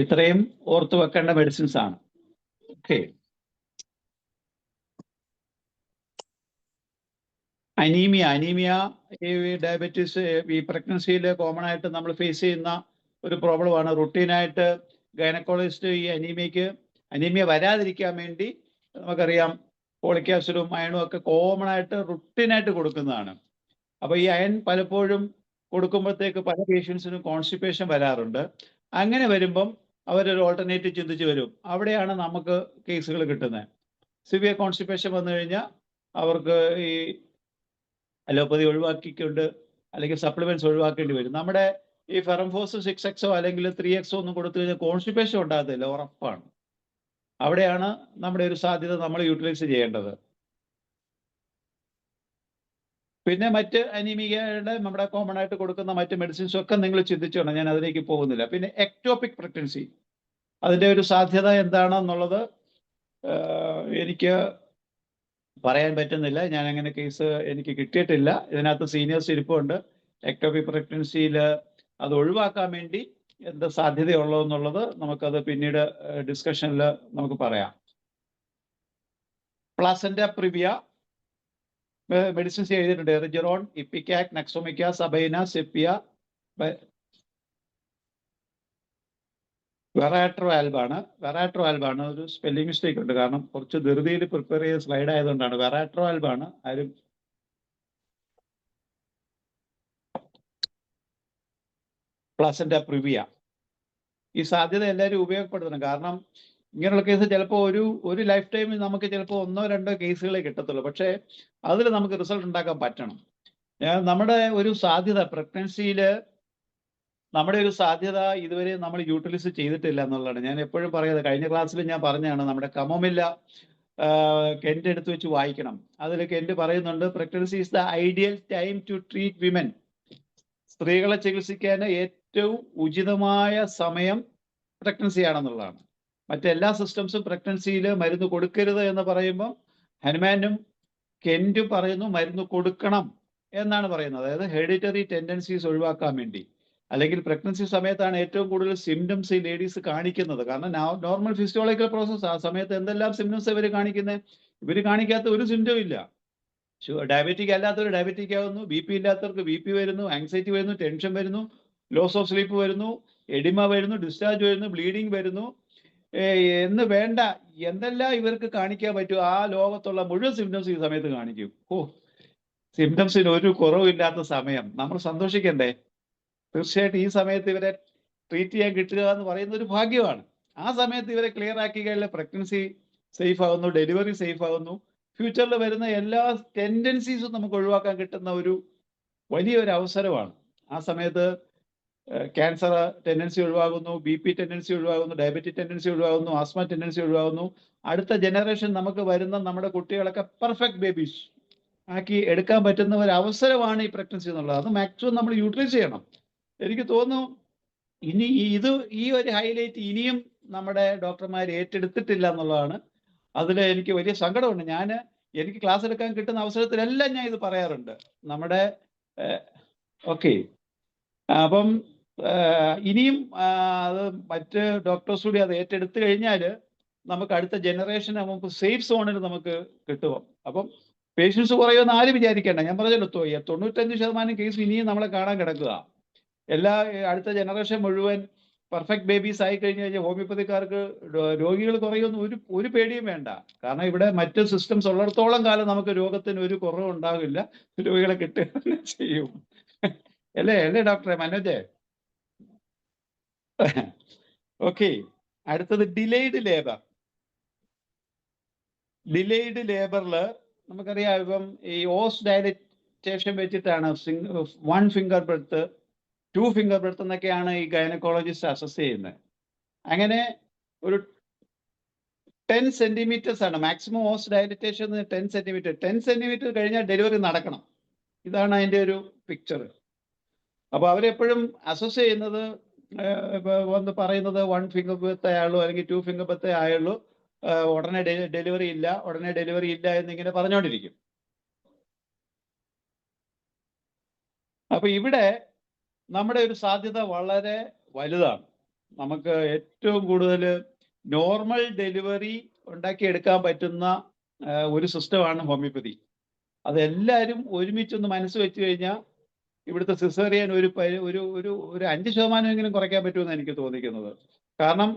ഇത്രയും ഓർത്തു വെക്കേണ്ട മെഡിസിൻസ് ആണ്. ഓക്കെ, അനീമിയ ഈ ഡയബറ്റീസ് ഈ പ്രഗ്നൻസിയിൽ കോമൺ ആയിട്ട് നമ്മൾ ഫേസ് ചെയ്യുന്ന ഒരു പ്രോബ്ലമാണ്. റുട്ടീനായിട്ട് ഗൈനക്കോളജിസ്റ്റ് ഈ അനീമിയ വരാതിരിക്കാൻ വേണ്ടി നമുക്കറിയാം ഫോളിക് ആസിഡും അയണും ഒക്കെ കോമൺ ആയിട്ട് റുട്ടീനായിട്ട് കൊടുക്കുന്നതാണ്. അപ്പൊ ഈ അയൺ പലപ്പോഴും കൊടുക്കുമ്പോഴത്തേക്ക് പല പേഷ്യൻസിനും കോൺസ്റ്റിപ്പേഷൻ വരാറുണ്ട്. അങ്ങനെ വരുമ്പം അവരൊരു ഓൾട്ടർനേറ്റീവ് ചിന്തിച്ച് വരും. അവിടെയാണ് നമുക്ക് കേസുകൾ കിട്ടുന്നത്. സിവിയർ കോൺസ്റ്റിപ്പേഷൻ വന്നു കഴിഞ്ഞാൽ അവർക്ക് ഈ അലോപ്പതി ഒഴിവാക്കിക്കൊണ്ട് അല്ലെങ്കിൽ സപ്ലിമെന്റ്സ് ഒഴിവാക്കേണ്ടി വരും. നമ്മുടെ ഈ ഫെറംഫോസ് 6XO അല്ലെങ്കിൽ 3XO ഒന്നും കൊടുത്തു കഴിഞ്ഞാൽ കോൺസ്റ്റിപ്പേഷൻ ഉണ്ടാകത്തില്ല, ഉറപ്പാണ്. അവിടെയാണ് നമ്മുടെ ഒരു സാധ്യത നമ്മൾ യൂട്ടിലൈസ് ചെയ്യേണ്ടത്. പിന്നെ മറ്റ് അനീമിയയുടെ നമ്മുടെ കോമൺ ആയിട്ട് കൊടുക്കുന്ന മറ്റ് മെഡിസിൻസും ഒക്കെ നിങ്ങൾ ചിന്തിച്ചോണം, ഞാൻ അതിലേക്ക് പോകുന്നില്ല. പിന്നെ എക്ടോപിക് പ്രഗ്നൻസി, അതിൻ്റെ ഒരു സാധ്യത എന്താണെന്നുള്ളത് എനിക്ക് പറയാൻ പറ്റുന്നില്ല. ഞാൻ അങ്ങനെ കേസ് എനിക്ക് കിട്ടിയിട്ടില്ല. ഇതിനകത്ത് സീനിയേഴ്സ് ഇരിപ്പുണ്ട്. എക്ടോപിക് പ്രഗ്നൻസിയിൽ അത് ഒഴിവാക്കാൻ വേണ്ടി എന്ത് സാധ്യതയുള്ളതെന്നുള്ളത് നമുക്കത് പിന്നീട് ഡിസ്കഷനിൽ നമുക്ക് പറയാം. പ്ലാസന്റ പ്രിവിയ മെഡിസിൻസ് എഴുതിയിട്ടുണ്ട്. എറിജറോൺ, ഇപ്പിക്കാക്, നക്സോമിക്ക, സബൈന, സെപ്പിയ, വെറാട്രോ ആൽബാണ്. ഒരു സ്പെല്ലിംഗ് മിസ്റ്റേക്ക് ഉണ്ട്, കാരണം കുറച്ച് ധൃതിയിൽ പ്രിപ്പയർ ചെയ്ത സ്ലൈഡ് ആയതുകൊണ്ടാണ്. വെറാട്രോ ആൽബാണ്. ആരും പ്ലാസന്റ പ്രിവിയ ഈ സാധ്യത എല്ലാവരും ഉപയോഗപ്പെടുത്തണം. കാരണം ഇങ്ങനെയുള്ള കേസ് ചിലപ്പോൾ ഒരു ലൈഫ് ടൈമിൽ നമുക്ക് ചിലപ്പോൾ 1-2 കേസുകളെ കിട്ടത്തുള്ളൂ. പക്ഷേ അതിൽ നമുക്ക് റിസൾട്ട് ഉണ്ടാക്കാൻ പറ്റണം. നമ്മുടെ ഒരു സാധ്യത പ്രഗ്നൻസിയിൽ നമ്മുടെ ഒരു സാധ്യത ഇതുവരെ നമ്മൾ യൂട്ടിലൈസ് ചെയ്തിട്ടില്ല എന്നുള്ളതാണ്. ഞാൻ എപ്പോഴും പറയുന്നത്, കഴിഞ്ഞ ക്ലാസ്സിൽ ഞാൻ പറഞ്ഞതാണ്, നമ്മുടെ കമോമില്ല കെന്റ് എടുത്ത് വെച്ച് വായിക്കണം. അതിൽ കെന്റ് പറയുന്നുണ്ട്, pregnancy is the ideal time to treat women. സ്ത്രീകളെ ചികിത്സിക്കാൻ ഏറ്റവും ഉചിതമായ സമയം പ്രഗ്നൻസി ആണെന്നുള്ളതാണ്. മറ്റെല്ലാ സിസ്റ്റംസും പ്രഗ്നൻസിയിൽ മരുന്ന് കൊടുക്കരുത് എന്ന് പറയുമ്പോൾ ഹനുമാനും കെന്റും പറയുന്നു മരുന്ന് കൊടുക്കണം എന്നാണ് പറയുന്നത്. അതായത് ഹെറിഡിറ്ററി ടെൻഡൻസീസ് ഒഴിവാക്കാൻ വേണ്ടി. അല്ലെങ്കിൽ പ്രഗ്നൻസി സമയത്താണ് ഏറ്റവും കൂടുതൽ സിംറ്റംസ് ഈ ലേഡീസ് കാണിക്കുന്നത്. കാരണം നോർമൽ ഫിസിയോളജിക്കൽ പ്രോസസ്സ്. ആ സമയത്ത് എന്തെല്ലാം സിംറ്റംസ് ഇവർ കാണിക്കുന്നത്? ഇവർ കാണിക്കാത്ത ഒരു സിംറ്റവും ഇല്ല. ഡയബറ്റിക് അല്ലാത്തവർ ഡയബറ്റിക് ആവുന്നു, BP ഇല്ലാത്തവർക്ക് BP വരുന്നു, ആങ്സൈറ്റി വരുന്നു, ടെൻഷൻ വരുന്നു, ലോസ് ഓഫ് സ്ലീപ്പ് വരുന്നു, എഡിമ വരുന്നു, ഡിസ്ചാർജ് വരുന്നു, ബ്ലീഡിങ് വരുന്നു, എന്ന് വേണ്ട എന്തെല്ലാം ഇവർക്ക് കാണിക്കാൻ പറ്റും ആ ലോകത്തുള്ള മുഴുവൻ സിംറ്റംസ് ഈ സമയത്ത് കാണിക്കും. സിംറ്റംസിന് ഒരു കുറവില്ലാത്ത സമയം. നമ്മൾ സന്തോഷിക്കണ്ടേ? തീർച്ചയായിട്ടും ഈ സമയത്ത് ഇവരെ ട്രീറ്റ് ചെയ്യാൻ കിട്ടുക എന്ന് പറയുന്ന ഒരു ഭാഗ്യമാണ്. ആ സമയത്ത് ഇവരെ ക്ലിയർ ആക്കി കഴിഞ്ഞാൽ പ്രഗ്നൻസി സേഫ് ആകുന്നു, ഡെലിവറി സേഫ് ആകുന്നു, ഫ്യൂച്ചറിൽ വരുന്ന എല്ലാ ടെൻഡൻസീസും നമുക്ക് ഒഴിവാക്കാൻ കിട്ടുന്ന ഒരു വലിയൊരു അവസരമാണ്. ആ സമയത്ത് ക്യാൻസർ ടെൻഡൻസി ഒഴിവാകുന്നു, BP ടെൻഡൻസി ഒഴിവാകുന്നു, ഡയബറ്റിക് ടെൻഡൻസി ഒഴിവാകുന്നു, ആസ്മ ടെൻഡൻസി ഒഴിവാകുന്നു. അടുത്ത ജനറേഷൻ നമുക്ക് വരുന്ന നമ്മുടെ കുട്ടികളൊക്കെ പെർഫെക്റ്റ് ബേബീസ് ആക്കി എടുക്കാൻ പറ്റുന്ന ഒരു അവസരമാണ് ഈ പ്രഗ്നൻസി എന്നുള്ളത്. അത് മാക്സിമം നമ്മൾ യൂട്ടിലൈസ് ചെയ്യണം. എനിക്ക് തോന്നുന്നു ഇനി ഈ ഒരു ഹൈലൈറ്റ് ഇനിയും നമ്മുടെ ഡോക്ടർമാർ ഏറ്റെടുത്തിട്ടില്ല എന്നുള്ളതാണ്. അതിൽ എനിക്ക് വലിയ സങ്കടമുണ്ട്. എനിക്ക് ക്ലാസ് എടുക്കാൻ കിട്ടുന്ന അവസരത്തിലെല്ലാം ഞാൻ ഇത് പറയാറുണ്ട്. നമ്മുടെ ഓക്കെ, അപ്പം ഇനിയും അത് മറ്റ് ഡോക്ടേഴ്സ് കൂടി അത് ഏറ്റെടുത്ത് കഴിഞ്ഞാൽ നമുക്ക് അടുത്ത ജനറേഷൻ നമുക്ക് സേഫ് സോണിൽ നമുക്ക് കിട്ടും. അപ്പം പേഷ്യൻസ് കുറയുമെന്ന് ആരും വിചാരിക്കേണ്ട. ഞാൻ പറഞ്ഞല്ലോ, 95% കേസ് ഇനിയും നമ്മളെ കാണാൻ കിടക്കുക. അടുത്ത ജനറേഷൻ മുഴുവൻ പെർഫെക്റ്റ് ബേബീസ് ആയി കഴിഞ്ഞു കഴിഞ്ഞാൽ ഹോമിയോപ്പതിക്കാർക്ക് രോഗികൾ കുറയുമെന്ന് ഒരു പേടിയും വേണ്ട. കാരണം ഇവിടെ മറ്റ് സിസ്റ്റംസ് ഉള്ളിടത്തോളം കാലം നമുക്ക് രോഗത്തിന് ഒരു കുറവുണ്ടാകില്ല, രോഗികളെ കിട്ടുക ചെയ്യും. അല്ലേ ഡോക്ടറെ മനോജ്? ഓക്കെ, അടുത്തത് ഡിലേയ്ഡ് ലേബർ. ഡിലേയ്ഡ് ലേബറിൽ നമുക്കറിയാം, ഇപ്പം ഈ ഓസ് ഡയലറ്റേഷൻ വെച്ചിട്ടാണ് 1 ഫിംഗർ ബ്രെഡ്ത്ത് 2 ഫിംഗർ ബ്രെഡ്ത്ത് എന്നൊക്കെയാണ് ഈ ഗൈനക്കോളജിസ്റ്റ് അസസ് ചെയ്യുന്നത്. അങ്ങനെ ഒരു 10 സെന്റിമീറ്റേഴ്സ് ആണ് maximum os dilatation. 10 centimetre 10 centimetre കഴിഞ്ഞാൽ ഡെലിവറി നടക്കണം. ഇതാണ് അതിൻ്റെ ഒരു പിക്ചർ. അപ്പോൾ അവരെപ്പോഴും അസസ് ചെയ്യുന്നത് വന്ന് പറയുന്നത് 1 ഫിംഗർ ബ്രെഡ്ത്ത് ആയുള്ളൂ അല്ലെങ്കിൽ 2 ഫിംഗർ ബ്രെഡ്ത്ത് ആയുള്ളൂ, ഉടനെ ഡെലിവറി ഇല്ല എന്നിങ്ങനെ പറഞ്ഞുകൊണ്ടിരിക്കും. അപ്പൊ ഇവിടെ നമ്മുടെ ഒരു സാധ്യത വളരെ വലുതാണ്. നമുക്ക് ഏറ്റവും കൂടുതൽ നോർമൽ ഡെലിവറി ഉണ്ടാക്കിയെടുക്കാൻ പറ്റുന്ന ഒരു സിസ്റ്റമാണ് ഹോമിയോപ്പതി. അതെല്ലാവരും ഒരുമിച്ചൊന്ന് മനസ്സ് വെച്ച് കഴിഞ്ഞാൽ ഇവിടുത്തെ സിസേറിയൻ ഒരു 5% കുറയ്ക്കാൻ പറ്റുമെന്ന് എനിക്ക് തോന്നിക്കുന്നത്. കാരണം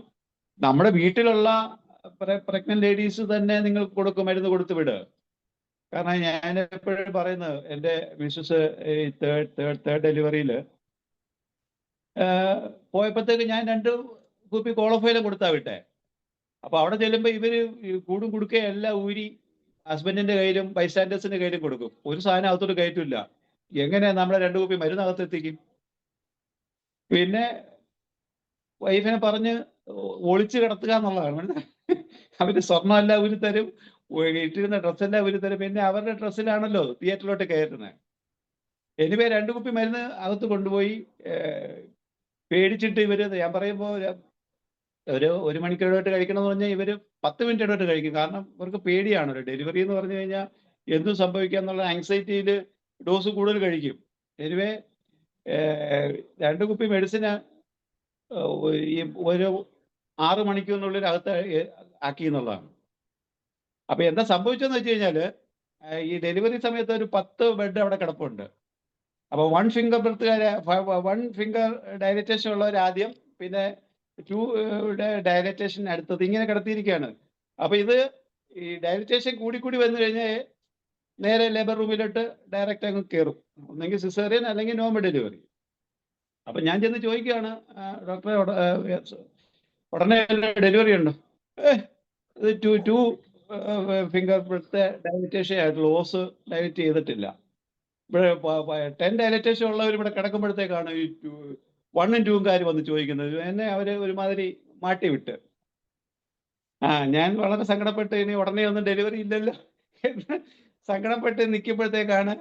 നമ്മുടെ വീട്ടിലുള്ള പ്രഗ്നന്റ് ലേഡീസ് തന്നെ നിങ്ങൾ മരുന്ന് കൊടുത്ത് വിടുക. കാരണം ഞാൻ എപ്പോഴും പറയുന്നത്, എൻ്റെ മിസ്സസ് തേർഡ് ഡെലിവറിയിൽ പോയപ്പോഴത്തേക്ക് ഞാൻ 2 കുപ്പി കോളോഫൈലും കൊടുത്താ വിട്ടെ. അപ്പൊ അവിടെ ചെല്ലുമ്പോൾ ഇവര് കൊടുക്കുകയും എല്ലാം ഊരി ഹസ്ബൻഡിന്റെ കയ്യിലും ബൈസ്റ്റാൻഡേഴ്സിന്റെ കയ്യിലും കൊടുക്കും. ഒരു സാധനം അകത്തോട്ട് കയറ്റില്ല. എങ്ങനെ നമ്മളെ 2 കുപ്പി മരുന്നകത്ത് എത്തിക്കും? പിന്നെ വൈഫിനെ പറഞ്ഞ് ഒളിച്ചു കിടത്തുക എന്നുള്ളതാണ്. അവര് സ്വർണ്ണമെല്ലാം ഊരി തരും, ഇട്ടിരുന്ന ഡ്രസ്സെല്ലാം ഊരി തരും. പിന്നെ അവരുടെ ഡ്രസ്സിലാണല്ലോ തിയേറ്ററിലോട്ട് കയറ്റുന്നത്. എനിവേ 2 കുപ്പി മരുന്ന് അകത്ത് കൊണ്ടുപോയി പേടിച്ചിട്ട് ഇവര്, ഞാൻ പറയുമ്പോൾ ഒരു മണിക്കൂർ ഇടവിട്ട് കഴിക്കണം എന്ന് പറഞ്ഞാൽ ഇവര് 10 മിനിറ്റ് ഇടവിട്ട് കഴിക്കും. കാരണം ഇവർക്ക് പേടിയാണല്ലോ. ഡെലിവറി എന്ന് പറഞ്ഞു കഴിഞ്ഞാൽ എന്തും സംഭവിക്കാന്നുള്ള ആങ്സൈറ്റിയിൽ ഡോസ് കൂടുതൽ കഴിക്കും. എനിവേ 2 കുപ്പി മെഡിസിന് ഒരു 6 മണിക്കൂറിനുള്ളിൽ അകത്ത് ആക്കി എന്നുള്ളതാണ്. അപ്പൊ എന്താ സംഭവിച്ചതെന്ന് വെച്ച് കഴിഞ്ഞാല്, ഈ ഡെലിവറി സമയത്ത് ഒരു 10 ബെഡ് അവിടെ കിടപ്പുണ്ട്. അപ്പൊ 1 ഫിംഗർ ഡയലറ്റേഷൻ ഉള്ളവർ ആദ്യം, പിന്നെ 2 ഡയലറ്റേഷൻ അടുത്തത്, ഇങ്ങനെ കിടത്തിയിരിക്കുകയാണ്. അപ്പൊ ഇത് ഈ ഡയലറ്റേഷൻ കൂടി വന്നു കഴിഞ്ഞാൽ നേരെ ലേബർ റൂമിലോട്ട് ഡയറക്റ്റ് അങ്ങ് കയറും. ഒന്നെങ്കിൽ സിസേറിയൻ അല്ലെങ്കിൽ നോർമൽ ഡെലിവറി. അപ്പൊ ഞാൻ ചെന്ന് ചോദിക്കുകയാണ്, ഡോക്ടറെ ഉടനെ ഡെലിവറി ഉണ്ടോ? ടു ഫിംഗർ പ്രിന്റ് ഡയലിറ്റേഷൻ ആയിട്ടുള്ള ഓസ് ഡയലിറ്റ് ചെയ്തിട്ടില്ല. ഇവിടെ 10 ഡയലിറ്റേഷൻ ഉള്ളവർ ഇവിടെ കിടക്കുമ്പോഴത്തേക്കാണ് ഈ 1ഉം 2ഉം വന്ന് ചോദിക്കുന്നത്. എന്നെ അവര് ഒരുമാതിരി മാറ്റി വിട്ട്. ഞാൻ വളരെ സങ്കടപ്പെട്ട് ഇനി ഉടനെ ഒന്നും ഡെലിവറി ഇല്ലല്ലോ എന്ന് സങ്കടപ്പെട്ട് നിൽക്കുമ്പോഴത്തേക്കാണ്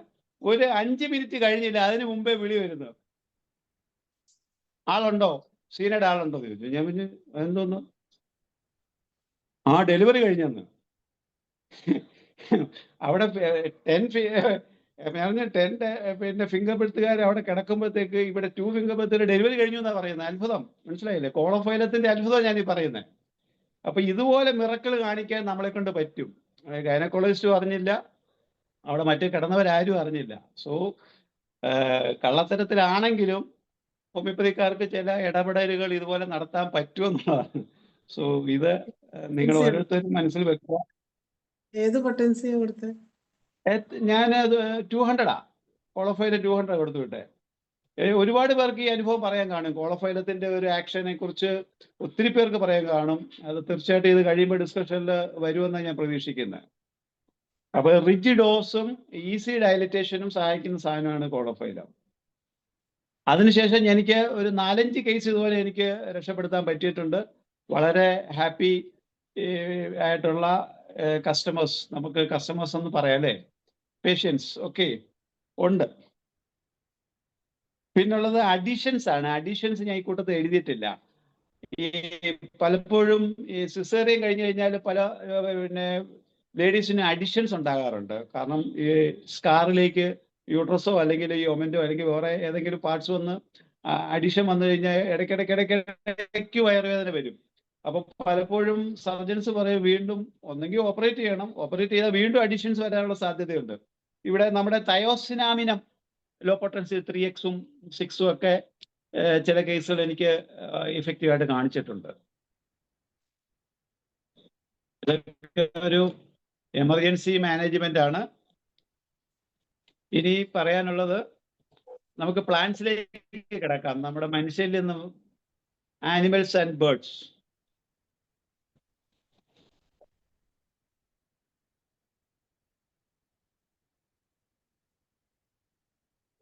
ഒരു 5 മിനിറ്റ് കഴിഞ്ഞില്ല, അതിന് മുമ്പേ വിളി വരുന്നത്. ആളുണ്ടോ, സീനയുടെ ആളുണ്ടോ എന്ന് ചോദിച്ചു. ഞാൻ പിന്നെ എന്തോന്ന്, ഡെലിവറി കഴിഞ്ഞെന്ന്. അവിടെ 10 പിന്നെ ഫിംഗർ പ്രിന്റുകാർ അവിടെ കിടക്കുമ്പോഴത്തേക്ക് ഇവിടെ 2 ഫിംഗർ പ്രിന്റിന് ഡെലിവറി കഴിഞ്ഞു എന്നാ പറയുന്നത്. അത്ഭുതം, മനസ്സിലായില്ലേ? കോളോഫൈലത്തിന്റെ അത്ഭുതം ഞാൻ ഈ പറയുന്നത്. അപ്പൊ ഇതുപോലെ മിറക്കിൾ കാണിക്കാൻ നമ്മളെ കൊണ്ട് പറ്റും. ഗൈനക്കോളജിസ്റ്റും അറിഞ്ഞില്ല, അവിടെ മറ്റു കിടന്നവരാരും അറിഞ്ഞില്ല. സോ കള്ളത്തരത്തിലാണെങ്കിലും ഹോമിയോപ്പതിക്കാർക്ക് ചില ഇടപെടലുകൾ ഇതുപോലെ നടത്താൻ പറ്റുമെന്നുള്ളതാണ്. സോ ഇത് നിങ്ങൾ ഓരോരുത്തരും മനസ്സിൽ വെക്കുക. ഏത് പൊട്ടൻസിയാ കൊടുത്തത്? ഞാൻ 200 കോളോഫൈല 200 കൊടുത്തു വിട്ടെ. ഒരുപാട് പേർക്ക് ഈ അനുഭവം പറയാൻ കാണും. കോളോഫൈലത്തിന്റെ ഒരു ആക്ഷനെ കുറിച്ച് ഒത്തിരി പേർക്ക് പറയാൻ കാണും. അത് തീർച്ചയായിട്ടും ഇത് കഴിയുമ്പോൾ ഡിസ്കഷനിൽ വരുമെന്നാണ് ഞാൻ പ്രതീക്ഷിക്കുന്നത്. അപ്പൊ റിജിഡ് ഡോസും ഈസി ഡയലിറ്റേഷനും സഹായിക്കുന്ന സാധനമാണ് കോളോഫൈലം. അതിനുശേഷം എനിക്ക് ഒരു 4-5 കേസ് ഇതുപോലെ എനിക്ക് രക്ഷപ്പെടുത്താൻ പറ്റിയിട്ടുണ്ട്. വളരെ ഹാപ്പി ആയിട്ടുള്ള കസ്റ്റമേഴ്സ്, നമുക്ക് കസ്റ്റമേഴ്സ് എന്ന് പറയാം അല്ലേ, പേഷ്യൻസ് ഒക്കെ ഉണ്ട്. പിന്നുള്ളത് അഡീഷൻസ് ആണ്. അഡീഷൻസ് ഞാൻ ഈ കൂട്ടത്തിൽ എഴുതിയിട്ടില്ല. ഈ പലപ്പോഴും ഈ സിസേറിയൻ കഴിഞ്ഞു കഴിഞ്ഞാൽ പല പിന്നെ ലേഡീസിന് അഡിഷൻസ് ഉണ്ടാകാറുണ്ട്. കാരണം ഈ സ്കാറിലേക്ക് യൂട്രസോ അല്ലെങ്കിൽ ഈ ഒമന്റോ അല്ലെങ്കിൽ വേറെ ഏതെങ്കിലും പാർട്സ് വന്ന് അഡിഷൻ വന്നു കഴിഞ്ഞാൽ ഇടയ്ക്കിടയ്ക്ക് വയറുവേദന വരും. അപ്പൊ പലപ്പോഴും സർജൻസ് പറയും വീണ്ടും ഒന്നെങ്കിൽ ഓപ്പറേറ്റ് ചെയ്യണം, ഓപ്പറേറ്റ് ചെയ്താൽ വീണ്ടും അഡിഷൻസ് വരാനുള്ള സാധ്യതയുണ്ട്. ഇവിടെ നമ്മുടെ തയോസിനാമിനം ലോ പൊട്ടൻസി 3Xഉം 6ഉം ഒക്കെ ചില കേസുകൾ എനിക്ക് ഇഫക്റ്റീവായിട്ട് കാണിച്ചിട്ടുണ്ട്. ഇതൊക്കെ ഒരു എമർജൻസി മാനേജ്മെന്റ് ആണ്. ഇനി പറയാനുള്ളത്, നമുക്ക് പ്ലാന്റ്സിലേക്ക് കിടക്കാം. നമ്മുടെ മനുഷ്യരിൽ നിന്നും ആനിമൽസ് ആൻഡ് ബേർഡ്സ്.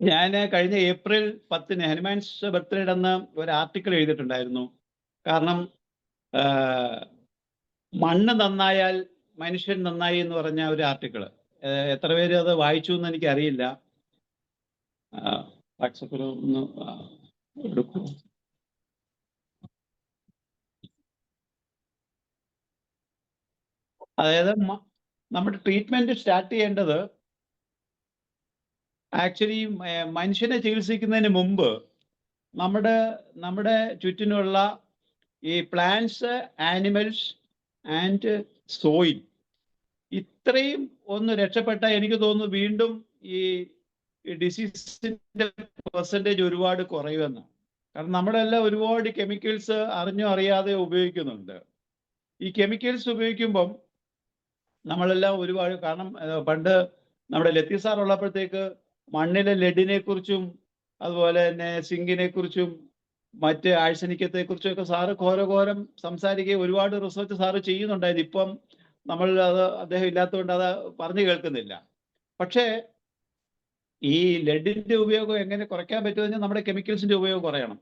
ഞാൻ കഴിഞ്ഞ ഏപ്രിൽ 10 ഹനുമാൻസ് ബർത്ത്ഡേ അന്ന് ഒരു ആർട്ടിക്കിൾ എഴുതിയിട്ടുണ്ടായിരുന്നു. കാരണം മണ്ണ് നന്നായാൽ മനുഷ്യൻ നന്നായി എന്ന് പറഞ്ഞ ഒരു ആർട്ടിക്കിൾ. എത്ര പേര് അത് വായിച്ചു എന്ന് എനിക്ക് അറിയില്ല. വാട്സപ്പിൽ ഒന്ന് എടുക്കൂ. അതായത് നമ്മുടെ ട്രീറ്റ്മെന്റ് സ്റ്റാർട്ട് ചെയ്യേണ്ടത് ആക്ച്വലി മനുഷ്യനെ ചികിത്സിക്കുന്നതിന് മുമ്പ് നമ്മുടെ ചുറ്റിനുള്ള ഈ പ്ലാന്റ്സ്, ആനിമൽസ് ആൻഡ് സോയിൽ ഇത്രയും ഒന്ന് രക്ഷപ്പെട്ടാൽ എനിക്ക് തോന്നുന്നു വീണ്ടും ഈ ഡിസീസിന്റെ പെർസെൻറ്റേജ് ഒരുപാട് കുറയുമെന്ന്. കാരണം നമ്മളെല്ലാം ഒരുപാട് കെമിക്കൽസ് അറിഞ്ഞോ അറിയാതെ ഉപയോഗിക്കുന്നുണ്ട്. ഈ കെമിക്കൽസ് ഉപയോഗിക്കുമ്പം നമ്മളെല്ലാം ഒരുപാട്, കാരണം പണ്ട് നമ്മുടെ ലത്തീഫ് സാർ ഉള്ളപ്പോഴത്തേക്ക് മണ്ണിലെ ലെഡിനെ കുറിച്ചും അതുപോലെ തന്നെ സിങ്കിനെ കുറിച്ചും മറ്റ് ആഴ്സനിക്കത്തെ കുറിച്ചും ഒക്കെ സാറ് ഘോരഘോരം സംസാരിക്കുകയും ഒരുപാട് റിസർച്ച് സാറ് ചെയ്യുന്നുണ്ടായിരുന്നു. ഇപ്പം നമ്മൾ അത് അദ്ദേഹം ഇല്ലാത്തതുകൊണ്ട് അത് പറഞ്ഞു കേൾക്കുന്നില്ല. പക്ഷേ ഈ ലെഡിന്റെ ഉപയോഗം എങ്ങനെ കുറയ്ക്കാൻ പറ്റുമെന്ന് നമ്മുടെ കെമിക്കൽസിന്റെ ഉപയോഗം കുറയണം,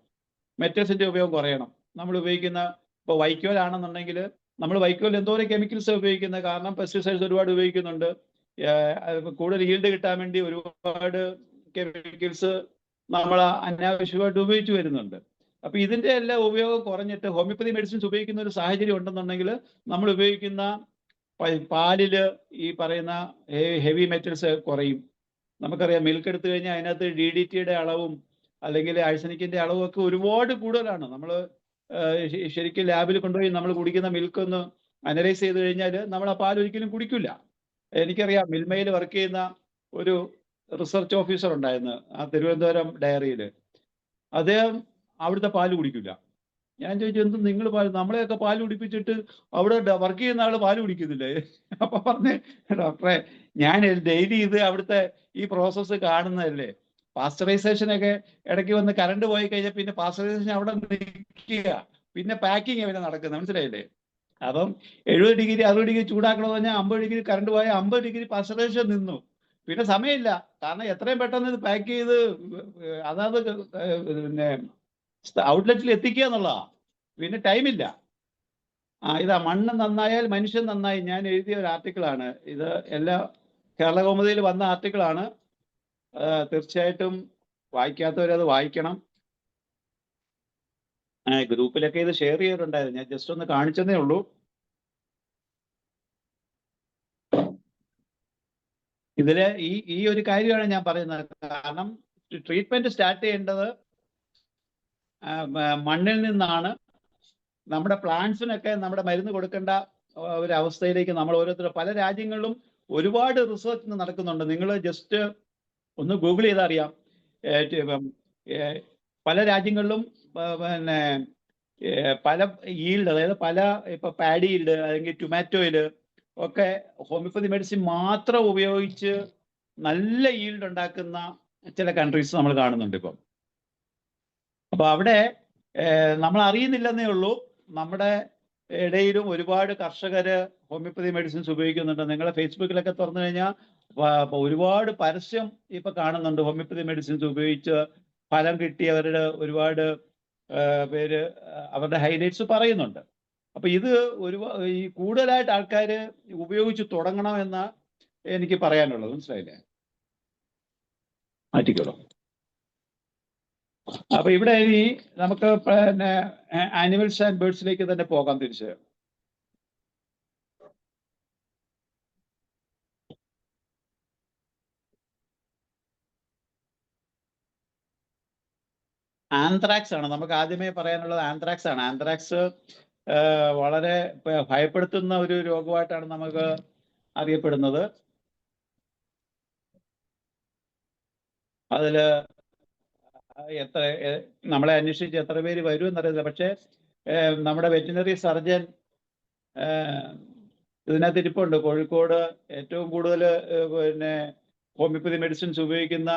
മെറ്റൽസിന്റെ ഉപയോഗം കുറയണം. നമ്മൾ ഉപയോഗിക്കുന്ന ഇപ്പോൾ വൈക്കോലാണെന്നുണ്ടെങ്കിൽ നമ്മൾ വൈക്കോൽ എന്തോരം കെമിക്കൽസ് ഉപയോഗിക്കുന്നത്, കാരണം പെസ്റ്റിസൈഡ്സ് ഒരുപാട് ഉപയോഗിക്കുന്നുണ്ട്. കൂടുതൽ ഈൽഡ് കിട്ടാൻ വേണ്ടി ഒരുപാട് കെമിക്കൽസ് നമ്മൾ അനാവശ്യമായിട്ട് ഉപയോഗിച്ചു വരുന്നുണ്ട്. അപ്പൊ ഇതിന്റെ എല്ലാം ഉപയോഗം കുറഞ്ഞിട്ട് ഹോമിയോപ്പതി മെഡിസിൻസ് ഉപയോഗിക്കുന്ന ഒരു സാഹചര്യം ഉണ്ടെന്നുണ്ടെങ്കിൽ നമ്മൾ ഉപയോഗിക്കുന്ന പാലില് ഈ പറയുന്ന ഹെവി മെറ്റൽസ് കുറയും. നമുക്കറിയാം മിൽക്ക് എടുത്തു കഴിഞ്ഞാൽ അതിനകത്ത് DDTയുടെ അളവും അല്ലെങ്കിൽ ആഴ്സനിക്കിന്റെ അളവും ഒക്കെ ഒരുപാട് കൂടുതലാണ്. നമ്മൾ ശരിക്കും ലാബിൽ കൊണ്ടുപോയി നമ്മൾ കുടിക്കുന്ന മിൽക്ക് ഒന്ന് അനലൈസ് ചെയ്ത് കഴിഞ്ഞാൽ നമ്മൾ ആ പാൽ ഒരിക്കലും കുടിക്കില്ല. എനിക്കറിയാം മിൽമയിൽ വർക്ക് ചെയ്യുന്ന ഒരു റിസർച്ച് ഓഫീസർ ഉണ്ടായിരുന്നു ആ തിരുവനന്തപുരം ഡയറിയിൽ. അദ്ദേഹം അവിടുത്തെ പാല് കുടിക്കില്ല. ഞാൻ ചോദിച്ചു എന്ത് നിങ്ങൾ പാല്, നമ്മളെയൊക്കെ പാല് കുടിപ്പിച്ചിട്ട് അവിടെ വർക്ക് ചെയ്യുന്ന ആള് പാല് കുടിക്കുന്നില്ലേ? അപ്പൊ പറഞ്ഞേ ഡോക്ടറെ ഞാൻ ഡെയിലി ഇത് അവിടുത്തെ ഈ പ്രോസസ്സ് കാണുന്നതല്ലേ. പാസ്ചറൈസേഷൻ ഒക്കെ ഇടയ്ക്ക് വന്ന് കറണ്ട് പോയി കഴിഞ്ഞാൽ പിന്നെ പാസ്ചറൈസേഷൻ അവിടെ നിൽക്കുക, പിന്നെ പാക്കിങ് അവരെ നടക്കുന്നത്, മനസ്സിലായില്ലേ? അപ്പം 70 ഡിഗ്രി 60 ഡിഗ്രി ചൂടാക്കണമെന്ന് പറഞ്ഞാൽ 50 ഡിഗ്രി കറണ്ട് പോയാൽ 50 ഡിഗ്രി പാസ്ചറൈസേഷൻ നിന്നു. പിന്നെ സമയമില്ല, കാരണം എത്രയും പെട്ടെന്ന് ഇത് പാക്ക് ചെയ്ത് അതാത് പിന്നെ ഔട്ട്ലെറ്റിൽ എത്തിക്കുക എന്നുള്ളതാ. പിന്നെ ടൈമില്ല. ഇതാ മണ്ണ് നന്നായാൽ മനുഷ്യൻ നന്നായി. ഞാൻ എഴുതിയ ഒരു ആർട്ടിക്കിളാണ് ഇത്. എല്ലാ കേരളകൗമുദിയിൽ വന്ന ആർട്ടിക്കിളാണ്. തീർച്ചയായിട്ടും വായിക്കാത്തവരത് വായിക്കണം. ഗ്രൂപ്പിലൊക്കെ ഇത് ഷെയർ ചെയ്തിട്ടുണ്ടായിരുന്നു. ഞാൻ ജസ്റ്റ് ഒന്ന് കാണിച്ചതേ ഉള്ളൂ. ഇതില് ഈ ഒരു കാര്യമാണ് ഞാൻ പറയുന്നത്. കാരണം ട്രീറ്റ്മെന്റ് സ്റ്റാർട്ട് ചെയ്യേണ്ടത് മണ്ണിൽ നിന്നാണ്. നമ്മുടെ പ്ലാന്റ്സിനൊക്കെ നമ്മുടെ മരുന്ന് കൊടുക്കേണ്ട ഒരു അവസ്ഥയിലേക്ക് നമ്മൾ ഓരോരുത്തർ പല രാജ്യങ്ങളിലും ഒരുപാട് റിസർച്ച് നടക്കുന്നുണ്ട്. നിങ്ങൾ ജസ്റ്റ് ഒന്ന് ഗൂഗിൾ ചെയ്താൽ അറിയാം. പല രാജ്യങ്ങളിലും പിന്നെ പല ഈൽഡ്, അതായത് പല ഇപ്പൊ പാഡി ഈൽഡ് അല്ലെങ്കിൽ ടൊമാറ്റോയില് ഒക്കെ ഹോമിയോപ്പതി മെഡിസിൻ മാത്രം ഉപയോഗിച്ച് നല്ല ഈൽഡ് ഉണ്ടാക്കുന്ന ചില കൺട്രീസ് നമ്മൾ കാണുന്നുണ്ട് ഇപ്പം. അപ്പൊ അവിടെ നമ്മൾ അറിയുന്നില്ലെന്നേ ഉള്ളൂ, നമ്മുടെ ഇടയിലും ഒരുപാട് കർഷകര് ഹോമിയോപ്പതി മെഡിസിൻസ് ഉപയോഗിക്കുന്നുണ്ട്. നിങ്ങളെ ഫേസ്ബുക്കിലൊക്കെ തുറന്നു കഴിഞ്ഞാൽ ഒരുപാട് പരസ്യം ഇപ്പൊ കാണുന്നുണ്ട്. ഹോമിയോപ്പതി മെഡിസിൻസ് ഉപയോഗിച്ച് ഫലം കിട്ടിയവരുടെ ഒരുപാട് പേര് അവരുടെ ഹൈലൈറ്റ്സ് പറയുന്നുണ്ട്. അപ്പൊ ഇത് ഈ കൂടുതലായിട്ട് ആൾക്കാർ ഉപയോഗിച്ച് തുടങ്ങണമെന്ന് എനിക്ക് പറയാനുള്ളത്. മനസ്സിലായില്ലേ? മാറ്റിക്കോളൂ. അപ്പൊ ഇവിടെ ഇനി നമുക്ക് പിന്നെ ആനിമൽസ് ആൻഡ് ബേർഡ്സിലേക്ക് തന്നെ പോകാം തിരിച്ച്. ആന്ത്രാക്സ് ആണ് നമുക്ക് ആദ്യമേ പറയാനുള്ളത്. ആന്ത്രാക്സ് ആണ്. ആന്ത്രാക്സ് വളരെ ഭയപ്പെടുത്തുന്ന ഒരു രോഗമായിട്ടാണ് നമുക്ക് അറിയപ്പെടുന്നത്. അതില് എത്ര നമ്മളെ അന്വേഷിച്ച് എത്ര പേര് വരും എന്നറിയില്ല. പക്ഷേ നമ്മുടെ വെറ്റിനറി സർജൻ ഇതിനകത്ത് ഇരിപ്പുണ്ട്. കോഴിക്കോട് ഏറ്റവും കൂടുതൽ പിന്നെ ഹോമിയോപ്പതി മെഡിസിൻസ് ഉപയോഗിക്കുന്ന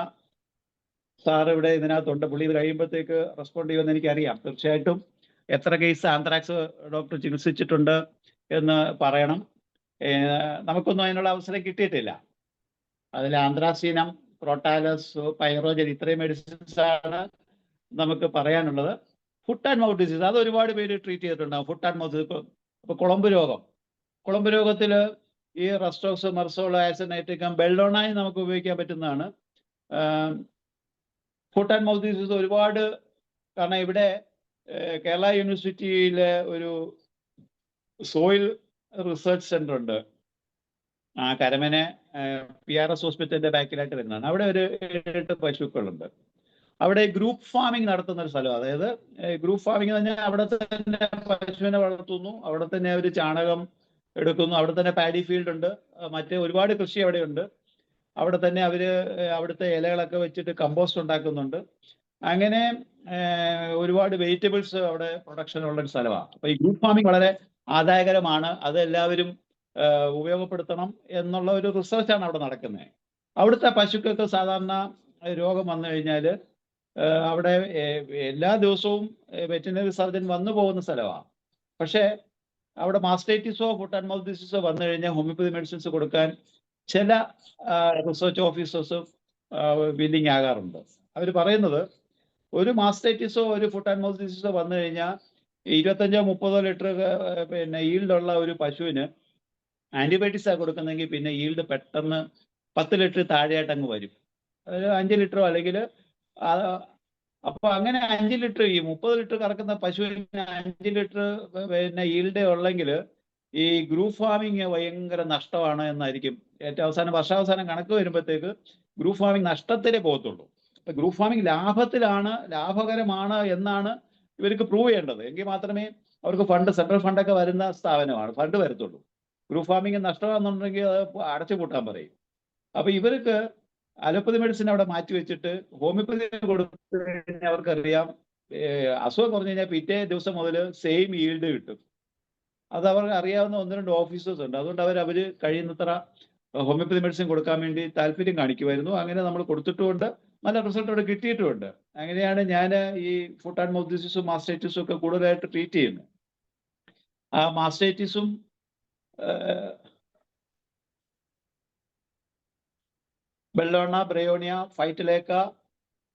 സാറ് ഇവിടെ ഇതിനകത്തുണ്ട്. പുള്ളി ഇത് കഴിയുമ്പോഴത്തേക്ക് റെസ്പോണ്ട് ചെയ്യുമെന്ന് എനിക്കറിയാം. തീർച്ചയായിട്ടും എത്ര കേസ് ആന്ത്രാക്സ് ഡോക്ടർ ചികിത്സിച്ചിട്ടുണ്ട് എന്ന് പറയണം. നമുക്കൊന്നും അതിനുള്ള അവസരം കിട്ടിയിട്ടില്ല. അതിൽ ആന്ത്രാസീനം, ക്രോട്ടാലസ്, പൈറോജൻ ഇത്രയും മെഡിസിൻസ് ആണ് നമുക്ക് പറയാനുള്ളത്. ഫുട്ട് ആൻഡ് മൗത്ത് ഡിസീസ് അത് ഒരുപാട് പേര് ട്രീറ്റ് ചെയ്തിട്ടുണ്ടാകും. ഫുട്ട് ആൻഡ് മൗത്ത് ഇപ്പൊ കുളമ്പ് രോഗത്തിൽ ഈ റെസ്റ്റോക്സ്, മെർസോൾ, ആസനൈറ്റിക്കം, ബെൽഡോണായി നമുക്ക് ഉപയോഗിക്കാൻ പറ്റുന്നതാണ്. ഫുട്ട് ആൻഡ് മൗത്ത് ഡിസീസ് ഒരുപാട്, കാരണം ഇവിടെ കേരള യൂണിവേഴ്സിറ്റിയിലെ ഒരു സോയിൽ റിസർച്ച് സെന്റർ ഉണ്ട്. കരമനെ PRS ഹോസ്പിറ്റലിന്റെ ബാക്കിലായിട്ട് വരുന്നതാണ്. അവിടെ ഒരു 7-8 പശുക്കളുണ്ട്. അവിടെ ഗ്രൂപ്പ് ഫാമിംഗ് നടത്തുന്ന ഒരു സ്ഥലം. അതായത് ഗ്രൂപ്പ് ഫാമിംഗ് എന്ന് പറഞ്ഞാൽ അവിടെ തന്നെ പശുവിനെ വളർത്തുന്നു, അവിടെ തന്നെ അവർ ചാണകം എടുക്കുന്നു, അവിടെ തന്നെ പാഡി ഫീൽഡ് ഉണ്ട്, മറ്റേ ഒരുപാട് കൃഷി അവിടെയുണ്ട്. അവിടെ തന്നെ അവര് അവിടുത്തെ ഇലകളൊക്കെ വെച്ചിട്ട് കമ്പോസ്റ്റ് ഉണ്ടാക്കുന്നുണ്ട്. അങ്ങനെ ഒരുപാട് വെജിറ്റബിൾസ് അവിടെ പ്രൊഡക്ഷൻ ഉള്ള ഒരു സ്ഥലമാണ്. അപ്പൊ ഈ ഗ്രൂപ്പ് ഫാമിംഗ് വളരെ ആദായകരമാണ്. അത് എല്ലാവരും ഉപയോഗപ്പെടുത്തണം എന്നുള്ള ഒരു റിസർച്ചാണ് അവിടെ നടക്കുന്നത്. അവിടുത്തെ പശുക്കൾക്ക് സാധാരണ രോഗം വന്നു കഴിഞ്ഞാൽ അവിടെ എല്ലാ ദിവസവും വെറ്റിനറി സർജൻ വന്നു പോകുന്ന സ്ഥലമാണ്. പക്ഷേ അവിടെ മാസ്റ്റൈറ്റിസോ ഫുട്ട് ആൻഡ് മൗത്ത് ഡിസീസോ വന്നു കഴിഞ്ഞാൽ ഹോമിയോപ്പതി മെഡിസിൻസ് കൊടുക്കാൻ ചില റിസർച്ച് ഓഫീസേഴ്സ് വില്ലിങ് ആകാറുണ്ട്. അവർ പറയുന്നത് ഒരു മാസ്റ്റൈറ്റിസോ ഒരു ഫുട്ട് ആൻഡ് മൗത്ത് ഡിസീസോ വന്നു കഴിഞ്ഞാൽ 25-30 ലിറ്റർ പിന്നെ ഈൽഡുള്ള ഒരു പശുവിന് ആന്റിബയോട്ടിക്സാണ് കൊടുക്കുന്നെങ്കിൽ പിന്നെ ഈൽഡ് പെട്ടെന്ന് 10 ലിറ്റർ താഴെയായിട്ട് അങ്ങ് വരും. അതായത് 5 ലിറ്ററോ അല്ലെങ്കിൽ അപ്പൊ അങ്ങനെ 5 ലിറ്റർ ഈ 30 ലിറ്റർ കറക്കുന്ന പശുവിന് 5 ലിറ്റർ പിന്നെ ഈൽഡേ ഉള്ളെങ്കിൽ ഈ ഗ്രൂപ്പ് ഫാമിങ് ഭയങ്കര നഷ്ടമാണ് എന്നായിരിക്കും ഏറ്റവും അവസാനം വർഷാവസാനം കണക്ക് വരുമ്പോഴത്തേക്ക് ഗ്രൂപ്പ് ഫാമിങ് നഷ്ടത്തിലേ പോകത്തുള്ളൂ. അപ്പൊ ഗ്രൂപ്പ് ഫാമിങ് ലാഭകരമാണ് എന്നാണ് ഇവർക്ക് പ്രൂവ് ചെയ്യേണ്ടത്. എങ്കിൽ മാത്രമേ അവർക്ക് സെൻട്രൽ ഫണ്ടൊക്കെ വരുന്ന സ്ഥാപനമാണ്, ഫണ്ട് വരത്തുള്ളൂ. ഗ്രൂപ്പ് ഫാമിങ് നഷ്ടമാണെന്നുണ്ടെങ്കിൽ അത് അടച്ചു പൂട്ടാൻ പറയും. അപ്പൊ ഇവർക്ക് അലോപ്പതി മെഡിസിൻ അവിടെ മാറ്റി വെച്ചിട്ട് ഹോമിയോപ്പതി കൊടുത്തു കഴിഞ്ഞാൽ അവർക്കറിയാം അസുഖം കുറഞ്ഞു കഴിഞ്ഞാൽ പിറ്റേ ദിവസം മുതൽ സെയിം ഈൽഡ് കിട്ടും. അത് അവർക്ക് അറിയാവുന്ന 1-2 ഓഫീസേഴ്സ് ഉണ്ട്. അതുകൊണ്ട് അവര് കഴിയുന്നത്ര ഹോമിയോപ്പതി മെഡിസിൻ കൊടുക്കാൻ വേണ്ടി താല്പര്യം കാണിക്കുമായിരുന്നു. അങ്ങനെ നമ്മൾ കൊടുത്തിട്ടുമുണ്ട്, നല്ല റിസൾട്ട് അവിടെ കിട്ടിയിട്ടുമുണ്ട്. അങ്ങനെയാണ് ഞാൻ ഈ ഫുട്ട് ആൻഡ് മൗത്ത് ഡിസീസും മാസ്റ്റൈറ്റിസും ഒക്കെ കൂടുതലായിട്ട് ട്രീറ്റ് ചെയ്യുന്നത്. ആ മാസ്റ്റൈറ്റിസും ബെല്ലോണ, ബ്രയോണിയ, ഫൈറ്റിലേക്ക,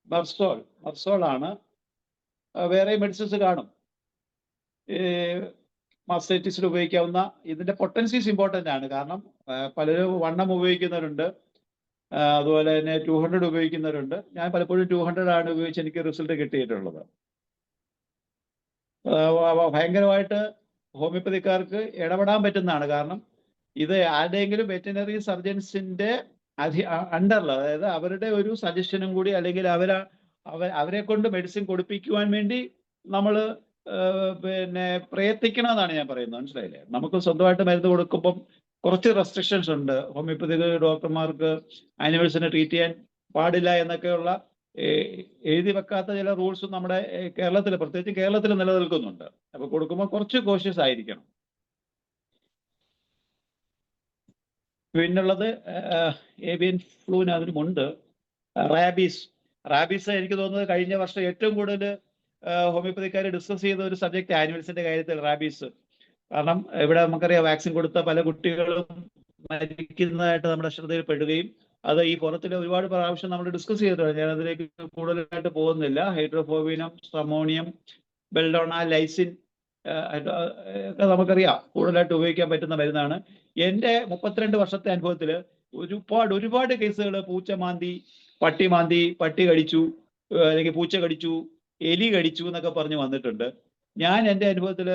മർസോൾ ആണ്. വേറെ മെഡിസിൻസ് കാണും മാസ്റ്റൈറ്റിസിൽ ഉപയോഗിക്കാവുന്ന. ഇതിന്റെ പൊട്ടൻസീസ് ഇമ്പോർട്ടൻ്റ് ആണ്. കാരണം പലരും 1 ഉപയോഗിക്കുന്നവരുണ്ട്, അതുപോലെ തന്നെ 200 ഉപയോഗിക്കുന്നവരുണ്ട്. ഞാൻ പലപ്പോഴും 200 ആണ് ഉപയോഗിച്ച് എനിക്ക് റിസൾട്ട് കിട്ടിയിട്ടുള്ളത്. ഭയങ്കരമായിട്ട് ഹോമിയോപ്പതിക്കാർക്ക് ഇടപെടാൻ പറ്റുന്നതാണ്. കാരണം ഇത് ആരുടെയെങ്കിലും വെറ്റിനറി സർജൻസിന്റെ അണ്ടറിൽ, അതായത് അവരുടെ ഒരു സജഷനും കൂടി, അല്ലെങ്കിൽ അവരെ കൊണ്ട് മെഡിസിൻ കൊടുപ്പിക്കുവാൻ വേണ്ടി നമ്മൾ പിന്നെ പ്രയത്നിക്കണമെന്നാണ് ഞാൻ പറയുന്നത്. മനസ്സിലായില്ലേ? നമുക്ക് സ്വന്തമായിട്ട് മരുന്ന് കൊടുക്കുമ്പം കുറച്ച് റെസ്ട്രിക്ഷൻസ് ഉണ്ട്. ഹോമിയോപ്പതി ഡോക്ടർമാർക്ക് ആനിമൽസിനെ ട്രീറ്റ് ചെയ്യാൻ പാടില്ല എന്നൊക്കെയുള്ള എഴുതി വെക്കാത്ത ചില റൂൾസും നമ്മുടെ കേരളത്തിൽ, പ്രത്യേകിച്ച് കേരളത്തിൽ നിലനിൽക്കുന്നുണ്ട്. അപ്പൊ കൊടുക്കുമ്പോൾ കുറച്ച് കോഷ്യസ് ആയിരിക്കണം. പിന്നുള്ളത് ഏവിയൻ ഫ്ലൂവിന് അതിനുമുണ്ട് റാബീസ്. എനിക്ക് തോന്നുന്നത് കഴിഞ്ഞ വർഷം ഏറ്റവും കൂടുതൽ ഹോമിയോപ്പതിക്കാർ ഡിസ്കസ് ചെയ്ത ഒരു സബ്ജക്റ്റ് ആനിമൽസിന്റെ കാര്യത്തിൽ റാബീസ്. കാരണം ഇവിടെ നമുക്കറിയാം വാക്സിൻ കൊടുത്ത പല കുട്ടികളും മരിക്കുന്നതായിട്ട് നമ്മുടെ ശ്രദ്ധയിൽ പെടുകയും അത് ഈ ഫോറത്തിൽ ഒരുപാട് പ്രാവശ്യം നമ്മൾ ഡിസ്കസ് ചെയ്തിട്ടുണ്ട്. ഞാൻ അതിലേക്ക് കൂടുതലായിട്ട് പോകുന്നില്ല. ഹൈഡ്രോഫോബിനം, സമോണിയം, ബെൽഡോണ, ലൈസിൻ ഒക്കെ നമുക്കറിയാം കൂടുതലായിട്ട് ഉപയോഗിക്കാൻ പറ്റുന്ന മരുന്നാണ്. എൻ്റെ 32 വർഷത്തെ അനുഭവത്തിൽ ഒരുപാട് കേസുകൾ പൂച്ച മാന്തി, പട്ടി മാന്തി, പട്ടി കടിച്ചു, അല്ലെങ്കിൽ പൂച്ച കടിച്ചു, എലി കടിച്ചു എന്നൊക്കെ പറഞ്ഞ് വന്നിട്ടുണ്ട്. ഞാൻ എൻ്റെ അനുഭവത്തിൽ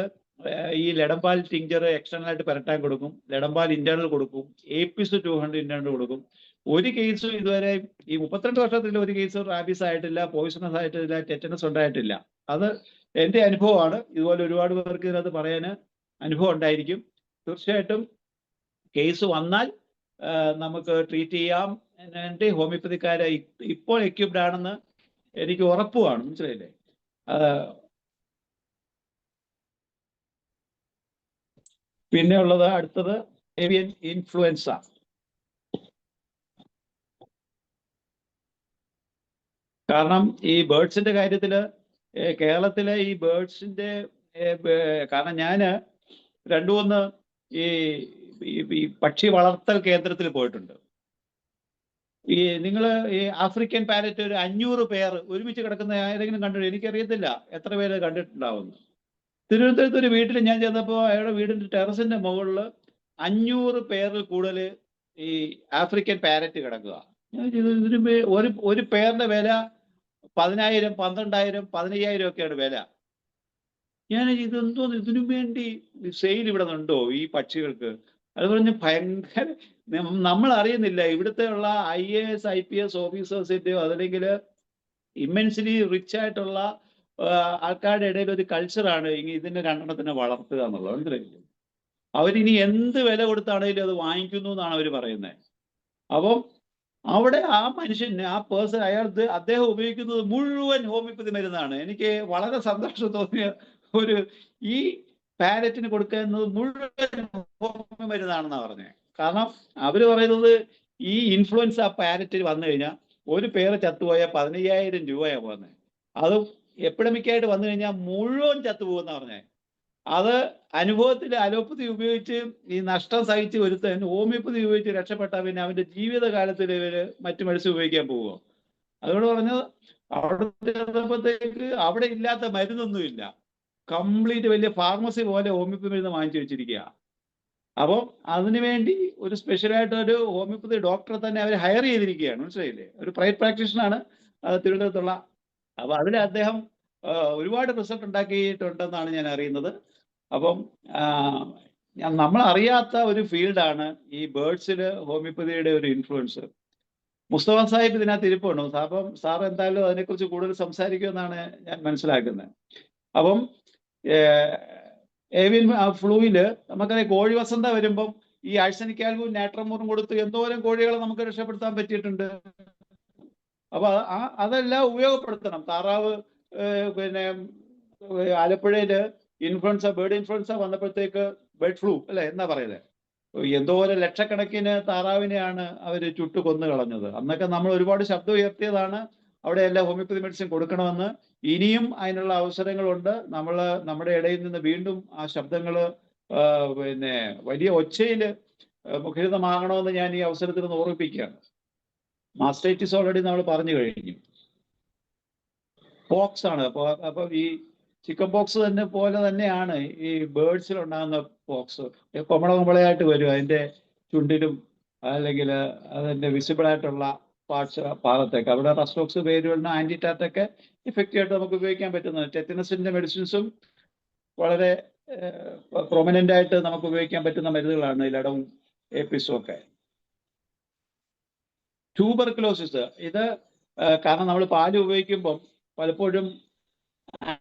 ഈ ലഡംപാൽ ടിഞ്ചർ എക്സ്റ്റേണൽ ആയിട്ട് പുരട്ടാൻ കൊടുക്കും, ലഡംപാൽ ഇന്റേണൽ കൊടുക്കും, APIS 200 ഇന്റേണൽ കൊടുക്കും. ഒരു കേസും ഇതുവരെ ഈ 32 വർഷത്തിൽ ഒരു കേസും റാബീസ് ആയിട്ടില്ല, പോയിസണസ് ആയിട്ടില്ല, ടെറ്റനസ് ഉണ്ടായിട്ടില്ല. അത് എൻ്റെ അനുഭവമാണ്. ഇതുപോലെ ഒരുപാട് പേർക്ക് ഇതിനകത്ത് പറയാൻ അനുഭവം ഉണ്ടായിരിക്കും. തീർച്ചയായിട്ടും കേസ് വന്നാൽ നമുക്ക് ട്രീറ്റ് ചെയ്യാം. എൻ്റെ ഹോമിയോപ്പതിക്കാരെ ഇപ്പോൾ എക്യുപ്ഡ് ആണെന്ന് എനിക്ക് ഉറപ്പുമാണ്. മനസ്സിലായില്ലേ? പിന്നെ ഉള്ളത് അടുത്തത് ഏവിയൻ ഇൻഫ്ലുവൻസ. കാരണം ഈ ബേർഡ്സിന്റെ കാര്യത്തിൽ കേരളത്തിലെ ഈ ബേർഡ്സിന്റെ കാരണം ഞാൻ 2-3 ഈ പക്ഷി വളർത്തൽ കേന്ദ്രത്തിൽ പോയിട്ടുണ്ട്. നിങ്ങൾ ഈ ആഫ്രിക്കൻ പാരറ്റ് ഒരു 500 പേർ ഒരുമിച്ച് കിടക്കുന്ന ഏതെങ്കിലും കണ്ടിട്ടുണ്ട്? എനിക്കറിയത്തില്ല എത്ര പേര് കണ്ടിട്ടുണ്ടാവുന്നു. തിരുവനന്തപുരത്ത് ഒരു വീട്ടിൽ ഞാൻ ചെന്നപ്പോൾ അയാളുടെ വീടിന്റെ ടെറസിന്റെ മുകളിൽ 500 പേരിൽ കൂടുതൽ ഈ ആഫ്രിക്കൻ പാരറ്റ് കിടക്കുക. ഇതിന് ഒരു പേരിന്റെ വില 10,000, 12,000, 15,000 ഒക്കെയാണ് വില. ഞാൻ ഇതെന്തോ ഇതിനു വേണ്ടി സെയിൽ ഇവിടെ ഉണ്ടോ ഈ പക്ഷികൾക്ക്? അത് പറഞ്ഞ് ഭയങ്കര നമ്മൾ അറിയുന്നില്ല. ഇവിടുത്തെ ഉള്ള IAS IPS ഓഫീസേഴ്സിന്റെയോ അതല്ലെങ്കിൽ ഇമ്മൻസ്ലി റിച്ച് ആയിട്ടുള്ള ആൾക്കാരുടെ ഇടയിൽ ഒരു കൾച്ചറാണ് ഇതിന്റെ 2 വളർത്തുക എന്നുള്ളത്. മനസ്സിലായില്ലേ? അവരിനി എന്ത് വില കൊടുത്താണെങ്കിലും അത് വാങ്ങിക്കുന്നു എന്നാണ് അവർ പറയുന്നത്. അപ്പം അവിടെ ആ മനുഷ്യൻ, ആ പേഴ്സൺ, അദ്ദേഹം ഉപയോഗിക്കുന്നത് മുഴുവൻ ഹോമിയോപ്പതി മരുന്നാണ്. എനിക്ക് വളരെ സന്തോഷം തോന്നിയ ഈ പാരറ്റിന് കൊടുക്കുന്നത് മുഴുവൻ ഹോമിയോ മരുന്നാണെന്നാണ് പറഞ്ഞത്. കാരണം അവർ പറയുന്നത് ഈ ഇൻഫ്ലുവൻസ് ആ പാരറ്റിൽ വന്നു കഴിഞ്ഞാൽ ഒരു പേര് ചത്തുപോയാൽ 15,000 രൂപയാണ് പോകുന്നത്. അത് എപ്പിഡമിക്കായിട്ട് വന്നു കഴിഞ്ഞാൽ മുഴുവൻ ചത്തുപോകുന്ന പറഞ്ഞത്. അത് അനുഭവത്തിൽ അലോപ്പതി ഉപയോഗിച്ച് ഈ നഷ്ടം സഹിച്ച് ഒരുത്തൻ ഹോമിയോപ്പതി ഉപയോഗിച്ച് രക്ഷപ്പെട്ടാൽ പിന്നെ അവന്റെ ജീവിതകാലത്തിൽ ഇവര് മറ്റു മെഡിസിൻ ഉപയോഗിക്കാൻ പോവുമോ? അതുകൊണ്ട് പറഞ്ഞത് അവിടെ ചെന്നപ്പോഴത്തേക്ക് അവിടെ ഇല്ലാത്ത മരുന്നൊന്നുമില്ല. കംപ്ലീറ്റ് വലിയ ഫാർമസി പോലെ ഹോമിയോപ്പതി മരുന്ന് വാങ്ങിച്ചു വെച്ചിരിക്കുക. അപ്പം അതിനുവേണ്ടി ഒരു സ്പെഷ്യലായിട്ട് ഒരു ഹോമിയോപ്പതി ഡോക്ടറെ തന്നെ അവർ ഹയർ ചെയ്തിരിക്കുകയാണ്. മനസ്സിലായില്ലേ? ഒരു പ്രൈവറ്റ് പ്രാക്ടീഷനാണ് തിരുവനന്തപുരത്തുള്ള. അപ്പൊ അതിൽ അദ്ദേഹം ഒരുപാട് റിസൾട്ട് ഉണ്ടാക്കിയിട്ടുണ്ടെന്നാണ് ഞാൻ അറിയുന്നത്. അപ്പം നമ്മൾ അറിയാത്ത ഒരു ഫീൽഡാണ് ഈ ബേർഡ്സിൽ ഹോമിയോപ്പതിയുടെ ഒരു ഇൻഫ്ലുവൻസ്. മുസ്തഫ സാഹിബ് ഇതിനകത്ത് ഇരിപ്പുണ്ട്. അപ്പം സാർ എന്തായാലും അതിനെക്കുറിച്ച് കൂടുതൽ സംസാരിക്കുമെന്നാണ് ഞാൻ മനസ്സിലാക്കുന്നത്. അപ്പം ഏവിയൻ ഫ്ലൂവില് നമുക്കറിയാം കോഴി വസന്ത വരുമ്പം ഈ ആഴ്സനിക്കാൽവും നാട്രമൂറും കൊടുത്ത് എന്തോരം കോഴികളെ നമുക്ക് രക്ഷപ്പെടുത്താൻ പറ്റിയിട്ടുണ്ട്. അപ്പൊ അതെല്ലാം ഉപയോഗപ്പെടുത്തണം. താറാവ് പിന്നെ ആലപ്പുഴയില് ബേർഡ് ഇൻഫ്ലുവൻസ വന്നപ്പോഴത്തേക്ക് ബേർഡ് ഫ്ലൂ അല്ലെ എന്നാ പറയുന്നത്, എന്തോരം ലക്ഷക്കണക്കിന് താറാവിനെയാണ് അവർ ചുട്ടു കൊന്നു കളഞ്ഞത്. അന്നൊക്കെ നമ്മൾ ഒരുപാട് ശബ്ദം ഉയർത്തിയതാണ് അവിടെ എല്ലാം ഹോമിയോപ്പതി മെഡിസിൻ കൊടുക്കണമെന്ന്. ഇനിയും അതിനുള്ള അവസരങ്ങളുണ്ട്. നമ്മുടെ ഇടയിൽ നിന്ന് വീണ്ടും ആ ശബ്ദങ്ങൾ പിന്നെ വലിയ ഒച്ചയിൽ മുഖരിതമാകണമെന്ന് ഞാൻ ഈ അവസരത്തിൽ നിന്ന് ഓർമ്മിപ്പിക്കുകയാണ്. മാസ്റ്റൈറ്റിസ് ഓൾറെഡി നമ്മൾ പറഞ്ഞു കഴിഞ്ഞു. പോക്സ് ആണ്. അപ്പോൾ ഈ ചിക്കൻ പോക്സ് തന്നെ പോലെ തന്നെയാണ് ഈ ബേർഡ്സിൽ ഉണ്ടാകുന്ന പോക്സ്. കുമ്പളയായിട്ട് വരും അതിൻ്റെ ചുണ്ടിലും അല്ലെങ്കിൽ അതിൻ്റെ വിസിബിൾ ആയിട്ടുള്ള ഭാഗത്തേക്ക്. അവിടെ റസ്റ്റോക്സ്, പേരുകളിന് ആൻറ്റിറ്റാറ്റൊക്കെ ഇഫക്റ്റീവായിട്ട് നമുക്ക് ഉപയോഗിക്കാൻ പറ്റുന്നത്. ടെറ്റനസിൻ്റെ മെഡിസിൻസും വളരെ പ്രൊമനൻ്റ് ആയിട്ട് നമുക്ക് ഉപയോഗിക്കാൻ പറ്റുന്ന മരുന്നുകളാണ് ഇലടവും ഏപ്പിസും ഒക്കെ. ട്യൂബർക്കുലോസിസ് ഇത് കാരണം നമ്മൾ പാല് ഉപയോഗിക്കുമ്പം പലപ്പോഴും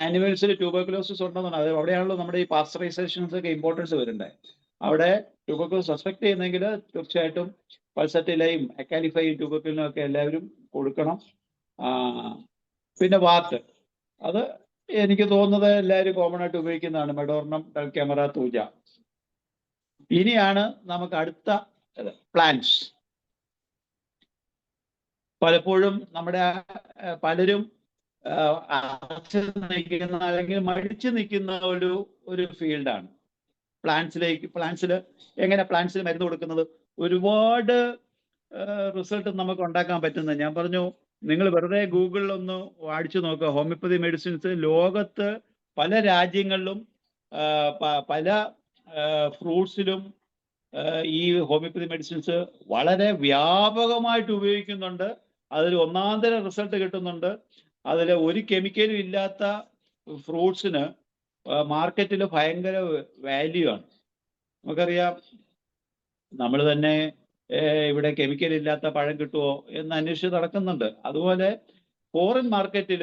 ആനിമൽസിൽ ട്യൂബർക്കുലോസിസ് ഉണ്ടെന്നാണ്. അത് അവിടെയാണല്ലോ നമ്മുടെ ഈ പാസ്ചറൈസേഷൻസ് ഒക്കെ ഇമ്പോർട്ടൻസ് വരുന്നത്. അവിടെ ട്യൂബർക്കുലോസ് സസ്പെക്ട് ചെയ്യുന്നെങ്കിൽ തീർച്ചയായിട്ടും പൾസറ്റിലയും അക്കാലിഫൈയും ട്യൂബർക്കുലിനും ഒക്കെ എല്ലാവരും കൊടുക്കണം. പിന്നെ വാർട്ട്, അത് എനിക്ക് തോന്നുന്നത് എല്ലാവരും കോമൺ ആയിട്ട് ഉപയോഗിക്കുന്നതാണ്. മെഡോർണം, ഡൽക്യാമറ, തൂജ. ഇനിയാണ് നമുക്ക് അടുത്ത പ്ലാന്റ്സ്. പലപ്പോഴും നമ്മുടെ പലരും അടച്ചു നിൽക്കുന്ന അല്ലെങ്കിൽ മടിച്ചു നിൽക്കുന്ന ഒരു ഫീൽഡാണ് പ്ലാന്റ്സിൽ എങ്ങനെ പ്ലാന്റ്സിൽ മരുന്ന് കൊടുക്കുന്നത്. ഒരുപാട് റിസൾട്ട് നമുക്ക് ഉണ്ടാക്കാൻ പറ്റുന്നത്. ഞാൻ പറഞ്ഞു, നിങ്ങൾ വെറുതെ ഗൂഗിളിൽ ഒന്ന് അടിച്ചു നോക്കുക. ഹോമിയോപ്പതി മെഡിസിൻസ് ലോകത്ത് പല രാജ്യങ്ങളിലും പല ഫ്രൂട്ട്സിലും ഈ ഹോമിയോപ്പതി മെഡിസിൻസ് വളരെ വ്യാപകമായിട്ട് ഉപയോഗിക്കുന്നുണ്ട്. അതിൽ ഒന്നാന്തര റിസൾട്ട് കിട്ടുന്നുണ്ട്. അതിൽ ഒരു കെമിക്കലും ഇല്ലാത്ത ഫ്രൂട്ട്സിന് മാർക്കറ്റിൽ ഭയങ്കര വാല്യൂ ആണ്. നമുക്കറിയാം, നമ്മൾ തന്നെ ഇവിടെ കെമിക്കൽ ഇല്ലാത്ത പഴം കിട്ടുമോ എന്ന് അന്വേഷിച്ച് നടക്കുന്നുണ്ട്. അതുപോലെ ഫോറിൻ മാർക്കറ്റിൽ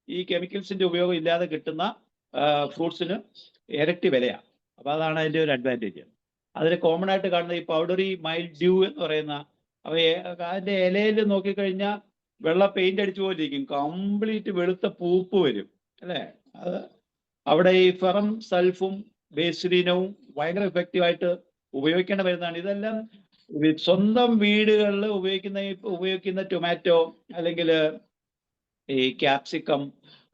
ഈ കെമിക്കൽസിന്റെ ഉപയോഗം ഇല്ലാതെ കിട്ടുന്ന ഫ്രൂട്ട്സിന് ഇരട്ടി വിലയാണ്. അപ്പോൾ അതാണ് അതിൻ്റെ ഒരു അഡ്വാൻറ്റേജ്. അതിൽ കോമൺ ആയിട്ട് കാണുന്ന ഈ പൗഡറി മൈൽഡ് ഡ്യൂ എന്ന് പറയുന്ന, അതിൻ്റെ ഇലയിൽ നോക്കിക്കഴിഞ്ഞാൽ വെള്ള പെയിന്റ് അടിച്ചു പോലെ ഇരിക്കും. കംപ്ലീറ്റ് വെളുത്ത പൂപ്പ് വരും അല്ലേ. അത് അവിടെ ഈ ഫെറം സൾഫും ബേസിലിനവും ഭയങ്കര എഫക്റ്റീവായിട്ട് ഉപയോഗിക്കേണ്ട വരുന്നതാണ്. ഇതെല്ലാം സ്വന്തം വീടുകളിൽ ഉപയോഗിക്കുന്ന ടൊമാറ്റോ അല്ലെങ്കിൽ ഈ ക്യാപ്സിക്കം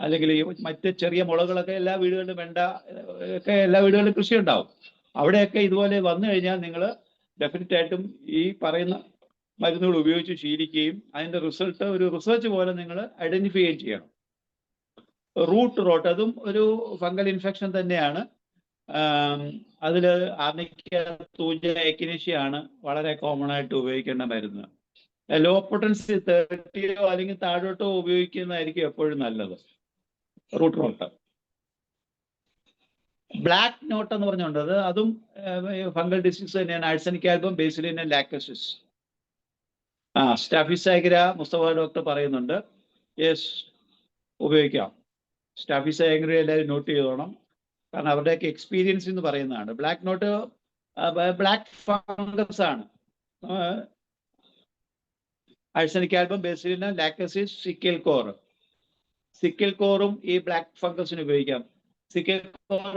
അല്ലെങ്കിൽ ഈ മറ്റ് ചെറിയ മുളകളൊക്കെ എല്ലാ വീടുകളിലും, വെണ്ട ഒക്കെ എല്ലാ വീടുകളിലും കൃഷി ഉണ്ടാവും. അവിടെയൊക്കെ ഇതുപോലെ വന്നു കഴിഞ്ഞാൽ നിങ്ങൾ ഡെഫിനറ്റായിട്ടും ഈ പറയുന്ന മരുന്നുകൾ ഉപയോഗിച്ച് ശീലിക്കുകയും അതിൻ്റെ റിസൾട്ട് ഒരു റിസർച്ച് പോലെ നിങ്ങൾ ഐഡന്റിഫൈ ചെയ്യണം. റൂട്ട് റോട്ട്, അതും ഒരു ഫംഗൽ ഇൻഫെക്ഷൻ തന്നെയാണ്. അതിൽ ആർണിക്ക, തൂജ, എക്കിനേഷ്യാണ് വളരെ കോമൺ ആയിട്ട് ഉപയോഗിക്കേണ്ട മരുന്ന്. ലോ പൊട്ടൻസി 30 അല്ലെങ്കിൽ താഴോട്ടോ ഉപയോഗിക്കുന്നതായിരിക്കും എപ്പോഴും നല്ലത്. Root rote. ബ്ലാക്ക് നോട്ട് എന്ന് പറഞ്ഞുകൊണ്ട് അതും ഫംഗൽ ഡിസീസ് തന്നെയാണ്. ആഴ്സനിക് ആൽബം, ബേസിലിന, ലാക്ടോസിസ്. സ്റ്റാഫിസൈഗ്ര മുസ്തഫ ഡോക്ടർ പറയുന്നുണ്ട്. യെസ്, ഉപയോഗിക്കാം. സ്റ്റാഫിസൈഗ്ര എല്ലാവരും നോട്ട് ചെയ്തോണം, കാരണം അവരുടെയൊക്കെ എക്സ്പീരിയൻസ് എന്ന് പറയുന്നതാണ്. ബ്ലാക്ക് നോട്ട് ബ്ലാക്ക് ഫംഗസ് ആണ്. ആഴ്സനിക് ആൽബം, ബേസിലിന, ലാക്ടോസിസ്, സിക്കൽ കോർ. സിക്കൽ കോറും ഈ ബ്ലാക്ക് ഫംഗസിന് ഉപയോഗിക്കാം. സിക്കൽ കോർ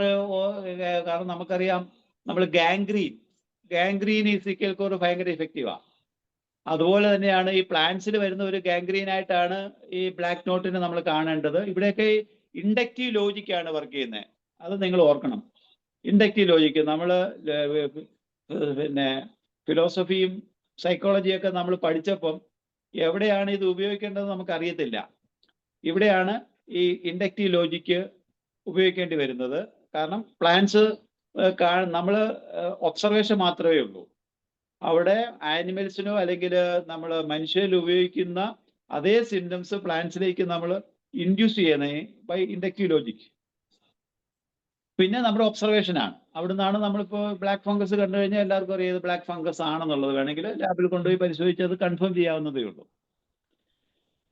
കാരണം നമുക്കറിയാം, നമ്മൾ ഗാംഗ്രീൻ ഈ സിക്കൽ കോർ ഭയങ്കര ഇഫക്റ്റീവാണ്. അതുപോലെ തന്നെയാണ് ഈ പ്ലാന്റ്സിൽ വരുന്ന ഒരു ഗാംഗ്രീൻ ആയിട്ടാണ് ഈ ബ്ലാക്ക് നോട്ടിനെ നമ്മൾ കാണേണ്ടത്. ഇവിടെയൊക്കെ ഇൻഡക്റ്റീവ് ലോജിക്കാണ് വർക്ക് ചെയ്യുന്നത്. അത് നിങ്ങൾ ഓർക്കണം. ഇൻഡക്റ്റീവ് ലോജിക്ക് നമ്മൾ പിന്നെ ഫിലോസഫിയും സൈക്കോളജിയൊക്കെ നമ്മൾ പഠിച്ചപ്പം എവിടെയാണ് ഇത് ഉപയോഗിക്കേണ്ടത് നമുക്കറിയത്തില്ല. ഇവിടെയാണ് ഈ ഇൻഡക്റ്റീവ് ലോജിക്ക് ഉപയോഗിക്കേണ്ടി വരുന്നത്. കാരണം പ്ലാന്റ്സ് നമ്മൾ ഒബ്സർവേഷൻ മാത്രമേ ഉള്ളൂ. അവിടെ ആനിമൽസിനോ അല്ലെങ്കിൽ നമ്മൾ മനുഷ്യരിൽ ഉപയോഗിക്കുന്ന അതേ സിംറ്റംസ് പ്ലാന്റ്സിലേക്ക് നമ്മൾ ഇൻഡ്യൂസ് ചെയ്യണേ ബൈ ഇൻഡക്റ്റീവ് ലോജിക്. പിന്നെ നമ്മുടെ ഒബ്സർവേഷനാണ്. അവിടെ നിന്നാണ് നമ്മളിപ്പോൾ ബ്ലാക്ക് ഫംഗസ് കണ്ടു കഴിഞ്ഞാൽ എല്ലാവർക്കും അറിയാം ഇത് ബ്ലാക്ക് ഫംഗസ് ആണെന്നുള്ളത്. വേണമെങ്കിൽ ലാബിൽ കൊണ്ടുപോയി പരിശോധിച്ച് അത് കൺഫേം ചെയ്യാവുന്നതേ ഉള്ളൂ.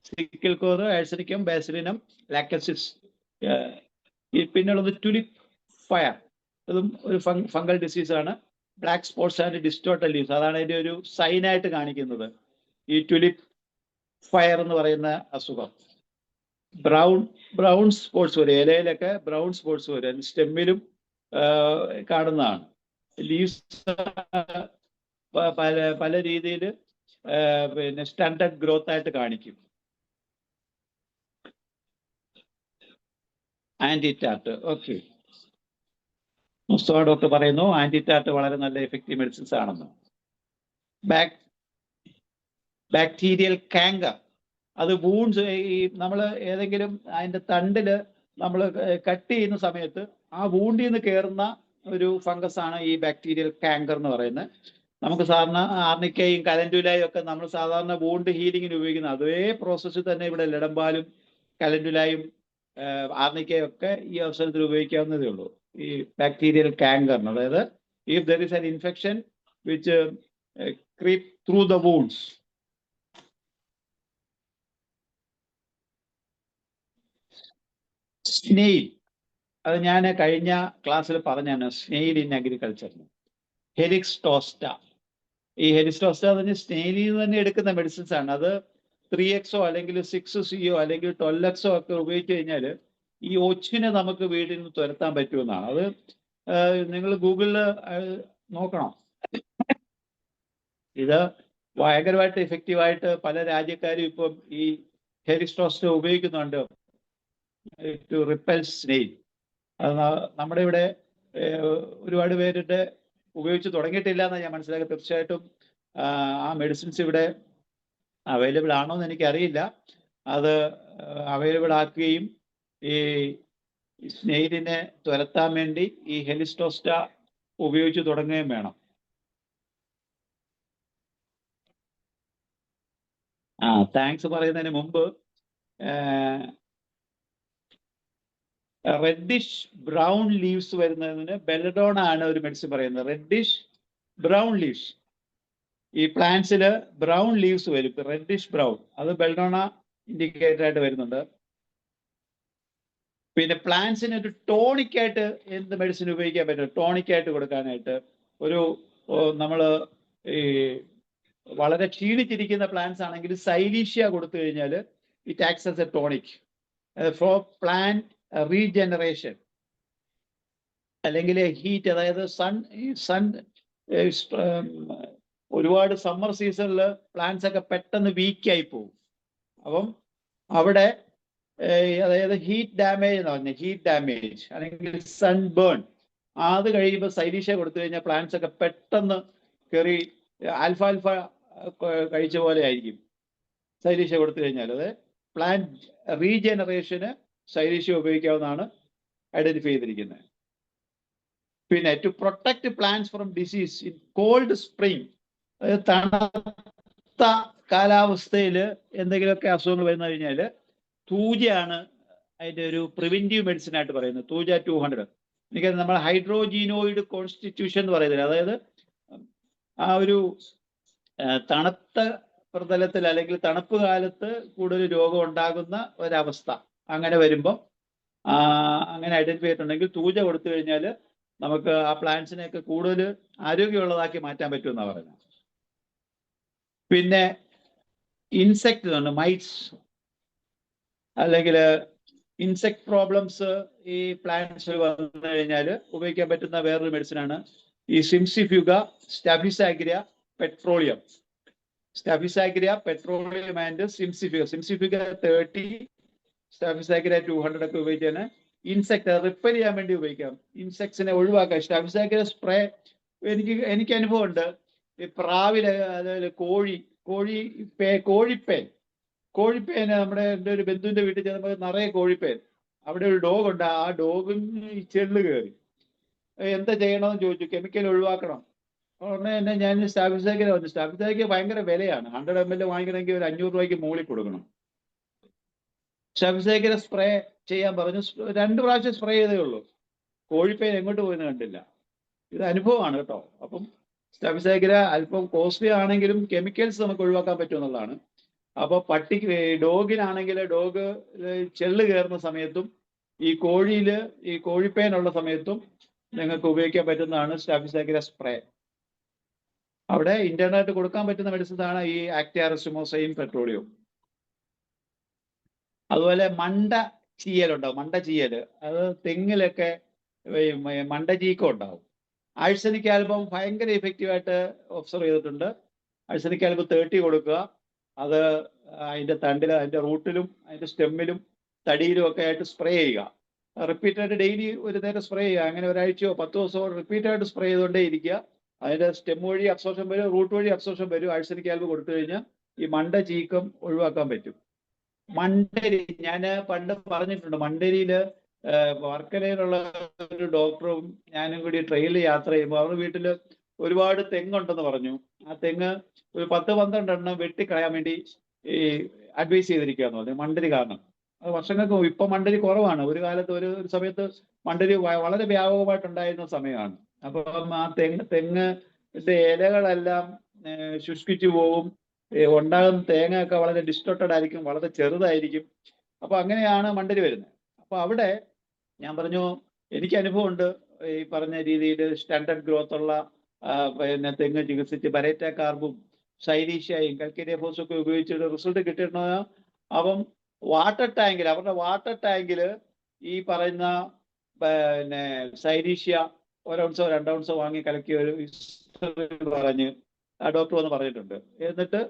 സിക്കൽ കോർ, ആഴ്സനിക്കം, ബാസിലിനം, ലാക്ടോസിസ്. പിന്നുള്ളത് ടുലിപ്പ് ഫയർ. അതും ഒരു ഫംഗൽ ഡിസീസാണ്. Black spots and distorted leaves, അതാണ് അതിൻ്റെ ഒരു സൈനായിട്ട് കാണിക്കുന്നത്. ഈ ടുലിപ്പ് ഫയർ എന്ന് പറയുന്ന അസുഖം. ബ്രൗൺ സ്പോട്ട്സ് വരും, ഇലയിലൊക്കെ ബ്രൗൺ സ്പോട്ട്സ് വരും. സ്റ്റെമ്മിലും കാണുന്നതാണ്. ലീവ്സ് പല രീതിയിൽ പിന്നെ സ്റ്റണ്ടഡ് ഗ്രോത്ത് ആയിട്ട് കാണിക്കും. ആന്റിറ്റാർട്ട്. ഓക്കെ, മുസ്തഫ ഡോക്ടർ പറയുന്നു ആന്റിറ്റാർട്ട് വളരെ നല്ല എഫക്റ്റീവ് മെഡിസിൻസ് ആണെന്ന്. ബാക്ടീരിയൽ കാങ്കർ, അത് വൂൺസ്, ഈ നമ്മൾ ഏതെങ്കിലും അതിന്റെ തണ്ടില് നമ്മൾ കട്ട് ചെയ്യുന്ന സമയത്ത് ആ വൂണ്ടിൽ നിന്ന് കയറുന്ന ഒരു ഫംഗസ് ആണ് ഈ ബാക്ടീരിയൽ കാങ്കർ എന്ന് പറയുന്നത്. നമുക്ക് സാധാരണ ആർണിക്കയും കലൻഡുലായും ഒക്കെ നമ്മൾ സാധാരണ വൂണ്ട് ഹീലിങ്ങിന് ഉപയോഗിക്കുന്ന അതേ പ്രോസസ്സിൽ തന്നെ ഇവിടെ ലെഡംബാലും കലൻഡുലായും ആർണിക്കയും ഒക്കെ ഈ അവസരത്തിൽ ഉപയോഗിക്കാവുന്നതേ ഉള്ളൂ. ഈ ബാക്ടീരിയൽ കാങ്കറിന്, അതായത് if there is an infection which creep through the wounds. Snail, അത് ഞാൻ കഴിഞ്ഞ ക്ലാസ്സിൽ പറഞ്ഞാണ്. സ്നെയിൽ ഇൻ അഗ്രികൾച്ചറിന് ഹെലിക്സ് ടോസ്റ്റ. ഈ ഹെലിക്സ് ടോസ്റ്റ എന്ന് പറഞ്ഞാൽ സ്നെയിലിൽ നിന്ന് തന്നെ എടുക്കുന്ന മെഡിസിൻസ് ആണ്. അത് 3XO അല്ലെങ്കിൽ 6CO അല്ലെങ്കിൽ 12XO ഒക്കെ ഉപയോഗിച്ച് കഴിഞ്ഞാൽ ഈ ഒച്ചിനെ നമുക്ക് വീട്ടിൽ നിന്ന് തുരത്താൻ പറ്റുമെന്നാണ്. അത് നിങ്ങൾ ഗൂഗിളിൽ നോക്കണം. ഇത് ഭയങ്കരമായിട്ട് എഫക്റ്റീവായിട്ട് പല രാജ്യക്കാരും ഇപ്പം ഈ ഹെലിക്സ് ടോസ്റ്റ ഉപയോഗിക്കുന്നുണ്ട് ടു റിപ്പൽ സ്നെയിൽ. അത് നമ്മുടെ ഇവിടെ ഒരുപാട് പേരുടെ ഉപയോഗിച്ച് തുടങ്ങിയിട്ടില്ല എന്നാണ് ഞാൻ മനസ്സിലാക്കി. തീർച്ചയായിട്ടും ആ മെഡിസിൻസ് ഇവിടെ അവൈലബിൾ ആണോ എന്ന് എനിക്കറിയില്ല. അത് അവൈലബിൾ ആക്കുകയും ഈ സ്നെയിലിനെ തുരത്താൻ വേണ്ടി ഈ ഹെലിക്സ് ടോസ്റ്റ ഉപയോഗിച്ച് തുടങ്ങുകയും വേണം. താങ്ക്സ് പറയുന്നതിന് മുമ്പ് റെഡിഷ് ബ്രൗൺ ലീവ്സ് വരുന്നതിന് ബെലഡോണ ആണ് ഒരു മെഡിസിൻ പറയുന്നത്. റെഡിഷ് ബ്രൗൺ ലീവ്സ്, ഈ പ്ലാന്റ്സില് ബ്രൗൺ ലീവ്സ് വരും, റെഡിഷ് ബ്രൗൺ, അത് ബെലഡോണ ഇൻഡിക്കേറ്റർ ആയിട്ട് വരുന്നുണ്ട്. പിന്നെ പ്ലാന്റ്സിന് ഒരു ടോണിക്കായിട്ട് എന്ത് മെഡിസിൻ ഉപയോഗിക്കാൻ പറ്റും? ടോണിക്കായിട്ട് കൊടുക്കാനായിട്ട് ഒരു നമ്മൾ ഈ വളരെ ക്ഷീണിച്ചിരിക്കുന്ന പ്ലാന്റ്സ് ആണെങ്കിൽ സൈലീഷ്യ കൊടുത്തു കഴിഞ്ഞാൽ it acts as a tonic for plant regeneration. അല്ലെങ്കിൽ ഹീറ്റ്, അതായത് സൺ ഒരുപാട് സമ്മർ സീസണിൽ പ്ലാന്റ്സ് ഒക്കെ പെട്ടെന്ന് വീക്കായി പോകും. അപ്പം അവിടെ അതായത് ഹീറ്റ് ഡാമേജ് എന്ന് പറഞ്ഞാൽ ഹീറ്റ് ഡാമേജ് അല്ലെങ്കിൽ സൺബേൺ, അത് കഴിയുമ്പോൾ സൈലീഷ്യ കൊടുത്തു കഴിഞ്ഞാൽ പ്ലാന്റ്സ് ഒക്കെ പെട്ടെന്ന് കയറി ആൽഫ കഴിച്ച പോലെ ആയിരിക്കും സൈലീഷ്യ കൊടുത്തു കഴിഞ്ഞാൽ. അത് പ്ലാന്റ് റീജനറേഷന് സൈലീഷ്യ ഉപയോഗിക്കാവുന്നതാണ് ഐഡന്റിഫൈ ചെയ്തിരിക്കുന്നത്. പിന്നെ to protect plants from disease in cold spring, അതായത് തണുത്ത കാലാവസ്ഥയിൽ എന്തെങ്കിലുമൊക്കെ അസുഖങ്ങൾ വരുന്ന കഴിഞ്ഞാൽ തൂജയാണ് അതിൻ്റെ ഒരു പ്രിവെന്റീവ് മെഡിസിൻ ആയിട്ട് പറയുന്നത്. തൂജ 200 എനിക്ക് നമ്മൾ ഹൈഡ്രോജീനോയിഡ് കോൺസ്റ്റിറ്റ്യൂഷൻ എന്ന് പറയുന്നത്, അതായത് ആ ഒരു തണുത്ത പ്രതലത്തിൽ അല്ലെങ്കിൽ തണുപ്പ് കാലത്ത് കൂടുതൽ രോഗം ഉണ്ടാകുന്ന ഒരവസ്ഥ അങ്ങനെ വരുമ്പം അങ്ങനെ ഐഡന്റിഫൈ ചെയ്തിട്ടുണ്ടെങ്കിൽ തൂജ കൊടുത്തു കഴിഞ്ഞാൽ നമുക്ക് ആ പ്ലാന്റ്സിനെയൊക്കെ കൂടുതൽ ആരോഗ്യമുള്ളതാക്കി മാറ്റാൻ പറ്റുമെന്നാണ് പറയുന്നത്. പിന്നെ ഇൻസെക്ട് ഉണ്ട്, മൈറ്റ്സ് അല്ലെങ്കിൽ ഇൻസെക്ട് പ്രോബ്ലംസ് ഈ പ്ലാന്റ്സിൽ വന്നു കഴിഞ്ഞാൽ ഉപയോഗിക്കാൻ പറ്റുന്ന വേറൊരു മെഡിസിനാണ് ഈ സിംസിഫ്യൂഗ സ്റ്റാഫിസാഗ്രിയ പെട്രോളിയം. സ്റ്റാഫിസാഗ്രിയ പെട്രോളിയം ആൻഡ് സിംസിഫ്യൂഗ 30, സ്റ്റാഫിസാഗ്രിയ 200 ഒക്കെ ഉപയോഗിച്ചാണ് ഇൻസെക്ട് റിപ്പൽ ചെയ്യാൻ വേണ്ടി ഉപയോഗിക്കാം. ഇൻസെക്ട്സിനെ ഒഴിവാക്കാം. സ്റ്റാഫിസാഗ്രിയ സ്പ്രേ എനിക്ക് അനുഭവം ഉണ്ട്. ഈ പ്രാവിലെ, അതായത് കോഴിപ്പേന് നമ്മുടെ എൻ്റെ ഒരു ബന്ധുവിന്റെ വീട്ടിൽ ചെന്നപ്പോൾ നിറയെ കോഴിപ്പേൻ. അവിടെ ഒരു ഡോഗ് ഉണ്ട്, ആ ഡോഗിന് ഈ ചെള്ള് കയറി. എന്താ ചെയ്യണമെന്ന് ചോദിച്ചു. കെമിക്കൽ ഒഴിവാക്കണം ഉടനെ തന്നെ ഞാൻ സ്റ്റാഫിസാഗ്രിയ വന്നു. സ്റ്റാഫിസാഗ്രിയ ഭയങ്കര വിലയാണ്. 100 ml വാങ്ങിക്കണമെങ്കിൽ ഒരു 500 രൂപയ്ക്ക് മുകളിൽ കൊടുക്കണം. സ്റ്റാഫിസാഗ്രിയ സ്പ്രേ ചെയ്യാൻ പറഞ്ഞു. 2 പ്രാവശ്യം സ്പ്രേ ചെയ്തേ ഉള്ളൂ. കോഴിപ്പേൻ എങ്ങോട്ട് പോയെന്ന് കണ്ടില്ല. ഇത് അനുഭവമാണ് കേട്ടോ. അപ്പം സ്റ്റാഫിസാഗ്രിയ അല്പം കോസ്റ്റ്ലി ആണെങ്കിലും കെമിക്കൽസ് നമുക്ക് ഒഴിവാക്കാൻ പറ്റുമെന്നുള്ളതാണ്. അപ്പോൾ ഡോഗിനാണെങ്കിൽ ഡോഗ് ചെള്ള് കയറുന്ന സമയത്തും ഈ കോഴിപ്പേനുള്ള സമയത്തും നിങ്ങൾക്ക് ഉപയോഗിക്കാൻ പറ്റുന്നതാണ് സ്റ്റാഫിസാഗ്രിയ സ്പ്രേ. അവിടെ ഇന്റർനായിട്ട് കൊടുക്കാൻ പറ്റുന്ന മെഡിസിൻസ് ആണ് ഈ ആക്ടിയാറസിമോസൈൻ പെട്രോളിയം. അതുപോലെ മണ്ട ചീയലുണ്ടാവും. മണ്ട ചീയൽ, അത് തെങ്ങിലൊക്കെ മണ്ടചീക്കം ഉണ്ടാവും. ആഴ്സനിക് ആൽബം ഭയങ്കര എഫക്റ്റീവായിട്ട് ഒബ്സർവ് ചെയ്തിട്ടുണ്ട്. ആഴ്സനിക് ആൽബം 30 കൊടുക്കുക. അത് അതിൻ്റെ തണ്ടിൽ, അതിൻ്റെ റൂട്ടിലും അതിൻ്റെ സ്റ്റെമ്മിലും തടിയിലും ഒക്കെ ആയിട്ട് സ്പ്രേ ചെയ്യുക. റിപ്പീറ്റായിട്ട് ഡെയിലി ഒരു നേരം സ്പ്രേ ചെയ്യുക. അങ്ങനെ ഒരാഴ്ചയോ 10 ദിവസമോ റിപ്പീറ്റായിട്ട് സ്പ്രേ ചെയ്തുകൊണ്ടേ ഇരിക്കുക. അതിൻ്റെ സ്റ്റെം വഴി അബ്സോർഷൻ വരും, റൂട്ട് വഴി അബ്സോർഷൻ വരും. ആഴ്സനിക് ആൽബ് കൊടുത്തു കഴിഞ്ഞാൽ ഈ മണ്ട ചീക്കം ഒഴിവാക്കാൻ പറ്റും. മണ്ടരി ഞാൻ പണ്ട് പറഞ്ഞിട്ടുണ്ട്, മണ്ടരിയിൽ വർക്കലയിലുള്ള ഒരു ഡോക്ടറും ഞാനും കൂടി ട്രെയിനിൽ യാത്ര ചെയ്യുമ്പോൾ അവരുടെ വീട്ടിൽ ഒരുപാട് തെങ്ങുണ്ടെന്ന് പറഞ്ഞു. ആ തെങ്ങ് ഒരു 10-12 എണ്ണം വെട്ടിക്കളയാൻ വേണ്ടി ഈ അഡ്വൈസ് ചെയ്തിരിക്കുകയെന്ന് പറഞ്ഞു, മണ്ടരി കാരണം. അത് വർഷങ്ങൾക്ക് ഇപ്പൊ മണ്ടരി കുറവാണ്. ഒരു കാലത്ത് ഒരു സമയത്ത് മണ്ടരി വളരെ വ്യാപകമായിട്ടുണ്ടായിരുന്ന സമയമാണ്. അപ്പം ആ തെങ്ങിന്റെ ഇലകളെല്ലാം ശുഷ്കിച്ചു പോകും. ഉണ്ടാകുന്ന തേങ്ങയൊക്കെ വളരെ ഡിസ്റ്റോർട്ടഡ് ആയിരിക്കും, വളരെ ചെറുതായിരിക്കും. അപ്പൊ അങ്ങനെയാണ് മണ്ടരി വരുന്നത്. അപ്പൊ അവിടെ ഞാൻ പറഞ്ഞു, എനിക്ക് അനുഭവമുണ്ട് ഈ പറഞ്ഞ രീതിയിൽ സ്റ്റാൻഡേർഡ് ഗ്രോത്ത് ഉള്ള പിന്നെ തെങ്ങ് ചികിത്സിച്ച് ബരേറ്റ കാർബും സൈലീഷ്യയും കൽക്കേരിയ ഫോസും ഒക്കെ ഉപയോഗിച്ചിട്ട് റിസൾട്ട് കിട്ടിയിരുന്നത്. അപ്പം അവരുടെ വാട്ടർ ടാങ്കിൽ ഈ പറയുന്ന പിന്നെ സൈലീഷ്യ 1 ഔൺസോ 2 ഔൺസോ വാങ്ങി കലക്കി ഒരു പറഞ്ഞ് ആ ഡോക്ടർ വന്ന് പറഞ്ഞിട്ടുണ്ട്. എന്നിട്ട്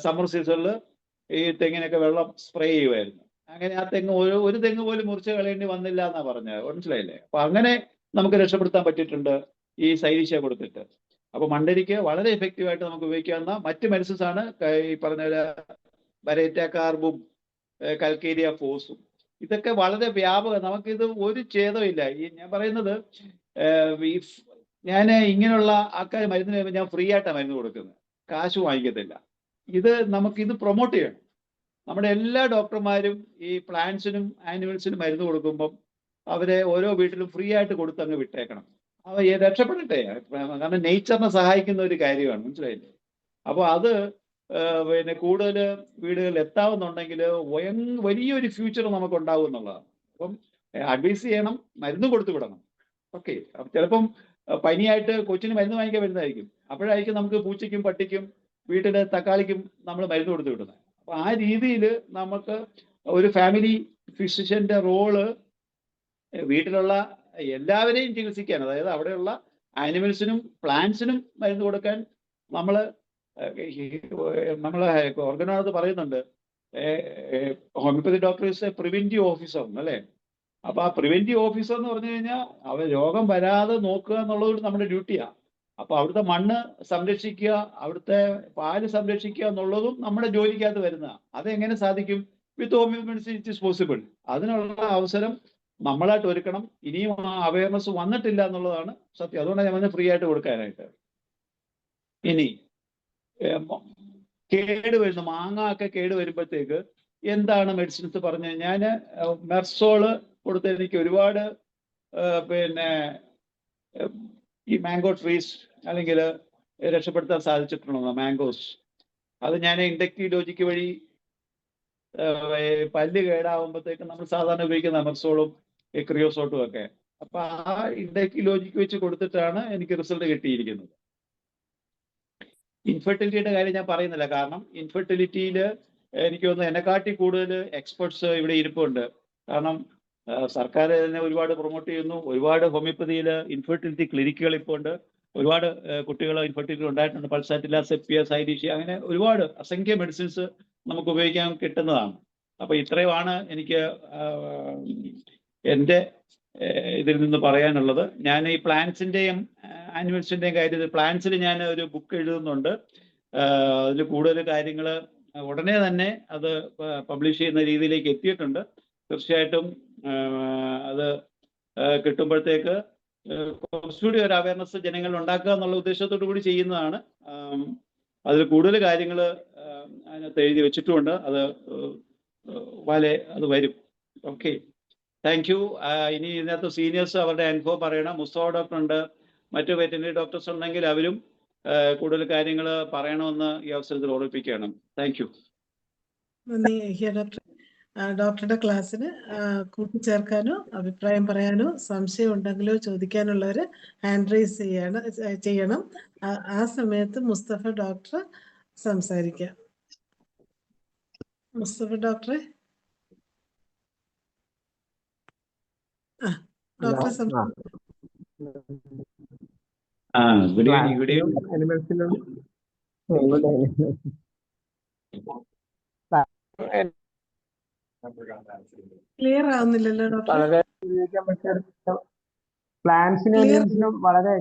സമ്മർ സീസണിൽ ഈ തെങ്ങിനൊക്കെ വെള്ളം സ്പ്രേ ചെയ്യുമായിരുന്നു. അങ്ങനെ ആ തെങ്ങ് ഒരു തെങ്ങ് പോലും മുറിച്ച് കളയേണ്ടി വന്നില്ല എന്നാ പറഞ്ഞത്. മനസ്സിലായില്ലേ? അപ്പൊ അങ്ങനെ നമുക്ക് രക്ഷപ്പെടുത്താൻ പറ്റിയിട്ടുണ്ട് ഈ സൈലീഷ്യ കൊടുത്തിട്ട്. അപ്പൊ മണ്ടരിക്ക് വളരെ എഫക്റ്റീവായിട്ട് നമുക്ക് ഉപയോഗിക്കാവുന്ന മറ്റ് മെഡിസിൻസ് ആണ് ഈ പറഞ്ഞ ബരേറ്റ കാർബും കൽക്കേരിയ ഫോസും. ഇതൊക്കെ വളരെ വ്യാപകം. നമുക്കിത് ഒരു ഛേദമില്ല. ഈ ഞാൻ പറയുന്നത് ഞാൻ ഇങ്ങനെയുള്ള ആൾക്കാർ മരുന്ന് കഴിയുമ്പോൾ ഞാൻ ഫ്രീ ആയിട്ടാണ് മരുന്ന് കൊടുക്കുന്നത്, കാശ് വാങ്ങിക്കത്തില്ല. നമുക്കിത് പ്രൊമോട്ട് ചെയ്യണം. നമ്മുടെ എല്ലാ ഡോക്ടർമാരും ഈ പ്ലാന്റ്സിനും ആനിമൽസിനും മരുന്ന് കൊടുക്കുമ്പം അവരെ ഓരോ വീട്ടിലും ഫ്രീ ആയിട്ട് കൊടുത്തങ്ങ് വിട്ടേക്കണം. അവ രക്ഷപ്പെടട്ടെ. കാരണം നേച്ചറിനെ സഹായിക്കുന്ന ഒരു കാര്യമാണ്. മനസ്സിലായില്ലേ? അപ്പോൾ അത് പിന്നെ കൂടുതൽ വീടുകളിൽ എത്താവുന്നുണ്ടെങ്കിൽ വലിയൊരു ഫ്യൂച്ചർ നമുക്ക് ഉണ്ടാവും എന്നുള്ളതാണ്. അപ്പം അഡ്വൈസ് ചെയ്യണം, മരുന്ന് കൊടുത്തു വിടണം. ഓക്കെ. ചിലപ്പം പനിയായിട്ട് കൊച്ചിന് മരുന്ന് വാങ്ങിക്കാൻ വരുന്നതായിരിക്കും. അപ്പോഴായിരിക്കും നമുക്ക് പൂച്ചയ്ക്കും പട്ടിക്കും വീട്ടിലെ തക്കാളിക്കും നമ്മൾ മരുന്ന് കൊടുത്തു വിടുന്നത്. അപ്പൊ ആ രീതിയിൽ നമുക്ക് ഒരു ഫാമിലി ഫിസിഷ്യന്റെ റോള് വീട്ടിലുള്ള എല്ലാവരെയും ചികിത്സിക്കാൻ, അതായത് അവിടെയുള്ള ആനിമൽസിനും പ്ലാന്റ്സിനും മരുന്ന് കൊടുക്കാൻ നമ്മളെ ഓർഗനോളജി പറയുന്നുണ്ട്. Homeopathy doctor is a preventive officer അല്ലേ? അപ്പൊ ആ പ്രിവെന്റീവ് ഓഫീസർ എന്ന് പറഞ്ഞു കഴിഞ്ഞാൽ അവർ രോഗം വരാതെ നോക്കുക എന്നുള്ളത് നമ്മുടെ ഡ്യൂട്ടിയാണ്. അപ്പൊ അവിടുത്തെ മണ്ണ് സംരക്ഷിക്കുക, അവിടുത്തെ പാല് സംരക്ഷിക്കുക എന്നുള്ളതും നമ്മുടെ ജോലിക്കകത്ത് വരുന്നതാണ്. അതെങ്ങനെ സാധിക്കും? With homeo medicine it is possible. അതിനുള്ള അവസരം നമ്മളായിട്ട് ഒരുക്കണം. ഇനിയും ആ അവയർനെസ് വന്നിട്ടില്ല എന്നുള്ളതാണ് സത്യം. അതുകൊണ്ടാണ് ഞാൻ ഫ്രീ ആയിട്ട് കൊടുക്കാനായിട്ട്. ഇനി കേട് വരുന്ന മാങ്ങ ഒക്കെ കേട് വരുമ്പോഴത്തേക്ക് എന്താണ് മെഡിസിൻസ് പറഞ്ഞ് ഞാൻ മെർസോള് കൊടുത്ത് എനിക്ക് ഒരുപാട് പിന്നെ ഈ മാംഗോ ട്രീസ് അല്ലെങ്കിൽ രക്ഷപ്പെടുത്താൻ സാധിച്ചിട്ടുണ്ടോ മാംഗോസ്. അത് ഞാൻ ഇൻഡക്റ്റീവ് ലോജിക്ക് വഴി പല്ല് കേടാവുമ്പോഴത്തേക്ക് നമ്മൾ സാധാരണ ഉപയോഗിക്കുന്ന മെർസോളും ക്രിയോസോട്ടും ഒക്കെ. അപ്പൊ ആ ഇൻഡക്റ്റീവ് ലോജിക്ക് വെച്ച് കൊടുത്തിട്ടാണ് എനിക്ക് റിസൾട്ട് കിട്ടിയിരിക്കുന്നത്. ഇൻഫെർട്ടിലിറ്റിയുടെ കാര്യം ഞാൻ പറയുന്നില്ല, കാരണം ഇൻഫെർട്ടിലിറ്റിയിൽ എനിക്ക് തോന്നുന്നു എന്നെക്കാട്ടി കൂടുതൽ എക്സ്പെർട്സ് ഇവിടെ ഇരിപ്പുണ്ട്. കാരണം സർക്കാർ തന്നെ ഒരുപാട് പ്രൊമോട്ട് ചെയ്യുന്നു. ഒരുപാട് ഹോമിയോപ്പതിയിൽ ഇൻഫെർട്ടിലിറ്റി ക്ലിനിക്കുകൾ ഇപ്പോൾ ഉണ്ട്. ഒരുപാട് കുട്ടികൾ ഇൻഫെർട്ടിലിറ്റി ഉണ്ടായിട്ടുണ്ട്. പൾസാറ്റില, സെപ്പിയ, സൈലീഷ്യ, അങ്ങനെ ഒരുപാട് അസംഖ്യ മെഡിസിൻസ് നമുക്ക് ഉപയോഗിക്കാൻ കിട്ടുന്നതാണ്. അപ്പൊ ഇത്രയുമാണ് എനിക്ക് എൻ്റെ ഇതിൽ നിന്ന് പറയാനുള്ളത്. ഞാൻ ഈ പ്ലാന്റ്സിൻ്റെയും ആനിമൽസിൻ്റെയും കാര്യത്തിൽ പ്ലാന്റ്സിൽ ഞാൻ ഒരു ബുക്ക് എഴുതുന്നുണ്ട്. അതിൽ കൂടുതൽ കാര്യങ്ങൾ ഉടനെ തന്നെ അത് പബ്ലിഷ് ചെയ്യുന്ന രീതിയിലേക്ക് എത്തിയിട്ടുണ്ട്. തീർച്ചയായിട്ടും അത് കിട്ടുമ്പോഴത്തേക്ക് കുറച്ചുകൂടി ഒരു അവയർനെസ് ജനങ്ങളിൽ ഉണ്ടാക്കുക എന്നുള്ള ഉദ്ദേശത്തോടു കൂടി ചെയ്യുന്നതാണ്. അതിൽ കൂടുതൽ കാര്യങ്ങൾ അതിനകത്ത് എഴുതി വെച്ചിട്ടുമുണ്ട്. അത് വരും. Okay, thank you. ഇനി ഇതിനകത്ത് സീനിയേഴ്സ് അവരുടെ അനുഭവം പറയണം. മുസ്തഫ ഡോക്ടർ ഉണ്ട്, മറ്റു വെറ്ററിനറി ഡോക്ടേഴ്സ് ഉണ്ടെങ്കിൽ അവരും കൂടുതൽ കാര്യങ്ങൾ പറയണമെന്ന് ഈ അവസരത്തിൽ ഓർമ്മിപ്പിക്കുകയാണ്. Thank you. നന്ദി ഡോക്ടർ. ഡോക്ടറുടെ ക്ലാസ്സിന് കൂട്ടിച്ചേർക്കാനോ അഭിപ്രായം പറയാനോ സംശയം ഉണ്ടെങ്കിലോ ചോദിക്കാനുള്ളവർ ഹാൻഡ് റൈസ് ചെയ്യണം. ആ സമയത്ത് മുസ്തഫ ഡോക്ടർ സംസാരിക്കാം. മുസ്തഫ ഡോക്ടറെ, ഡോക്ടറെ ക്ലിയർ ആവുന്നില്ലല്ലോ ഡോക്ടറെ? വളരെ ഉപയോഗിക്കാൻ പറ്റിയ പ്ലാന്റ്സിനും ക്ലിയർ അനിമൽസിനും വളരെ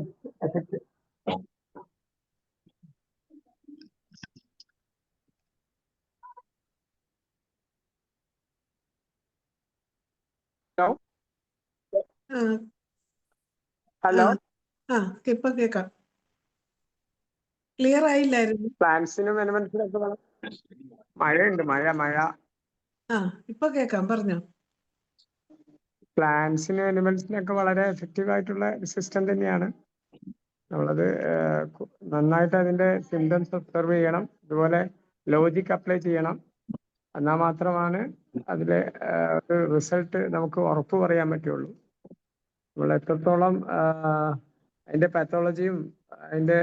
എഫക്റ്റ്. ഹലോ, ഇപ്പൊ കേക്കാം. ക്ലിയർ ആയില്ലായിരുന്നു. പ്ലാന്റ്സിനും അനിമൽസിനും ഒക്കെ മഴയുണ്ട്, മഴ. ഇപ്പൊ കേക്കാം, പറഞ്ഞോ. പ്ലാന്റ്സിനും അനിമൽസിനൊക്കെ വളരെ എഫക്റ്റീവ് ആയിട്ടുള്ള സിസ്റ്റം തന്നെയാണ്. നമ്മളത് നന്നായിട്ട് അതിന്റെ സിംറ്റംസ് ഒബ്സർവ് ചെയ്യണം, അതുപോലെ ലോജിക് അപ്ലൈ ചെയ്യണം. എന്നാൽ മാത്രമാണ് അതിലെ ഒരു റിസൾട്ട് നമുക്ക് ഉറപ്പ് പറയാൻ പറ്റുള്ളൂ. നമ്മൾ എത്രത്തോളം അതിന്റെ പാത്തോളജിയും അതിന്റെ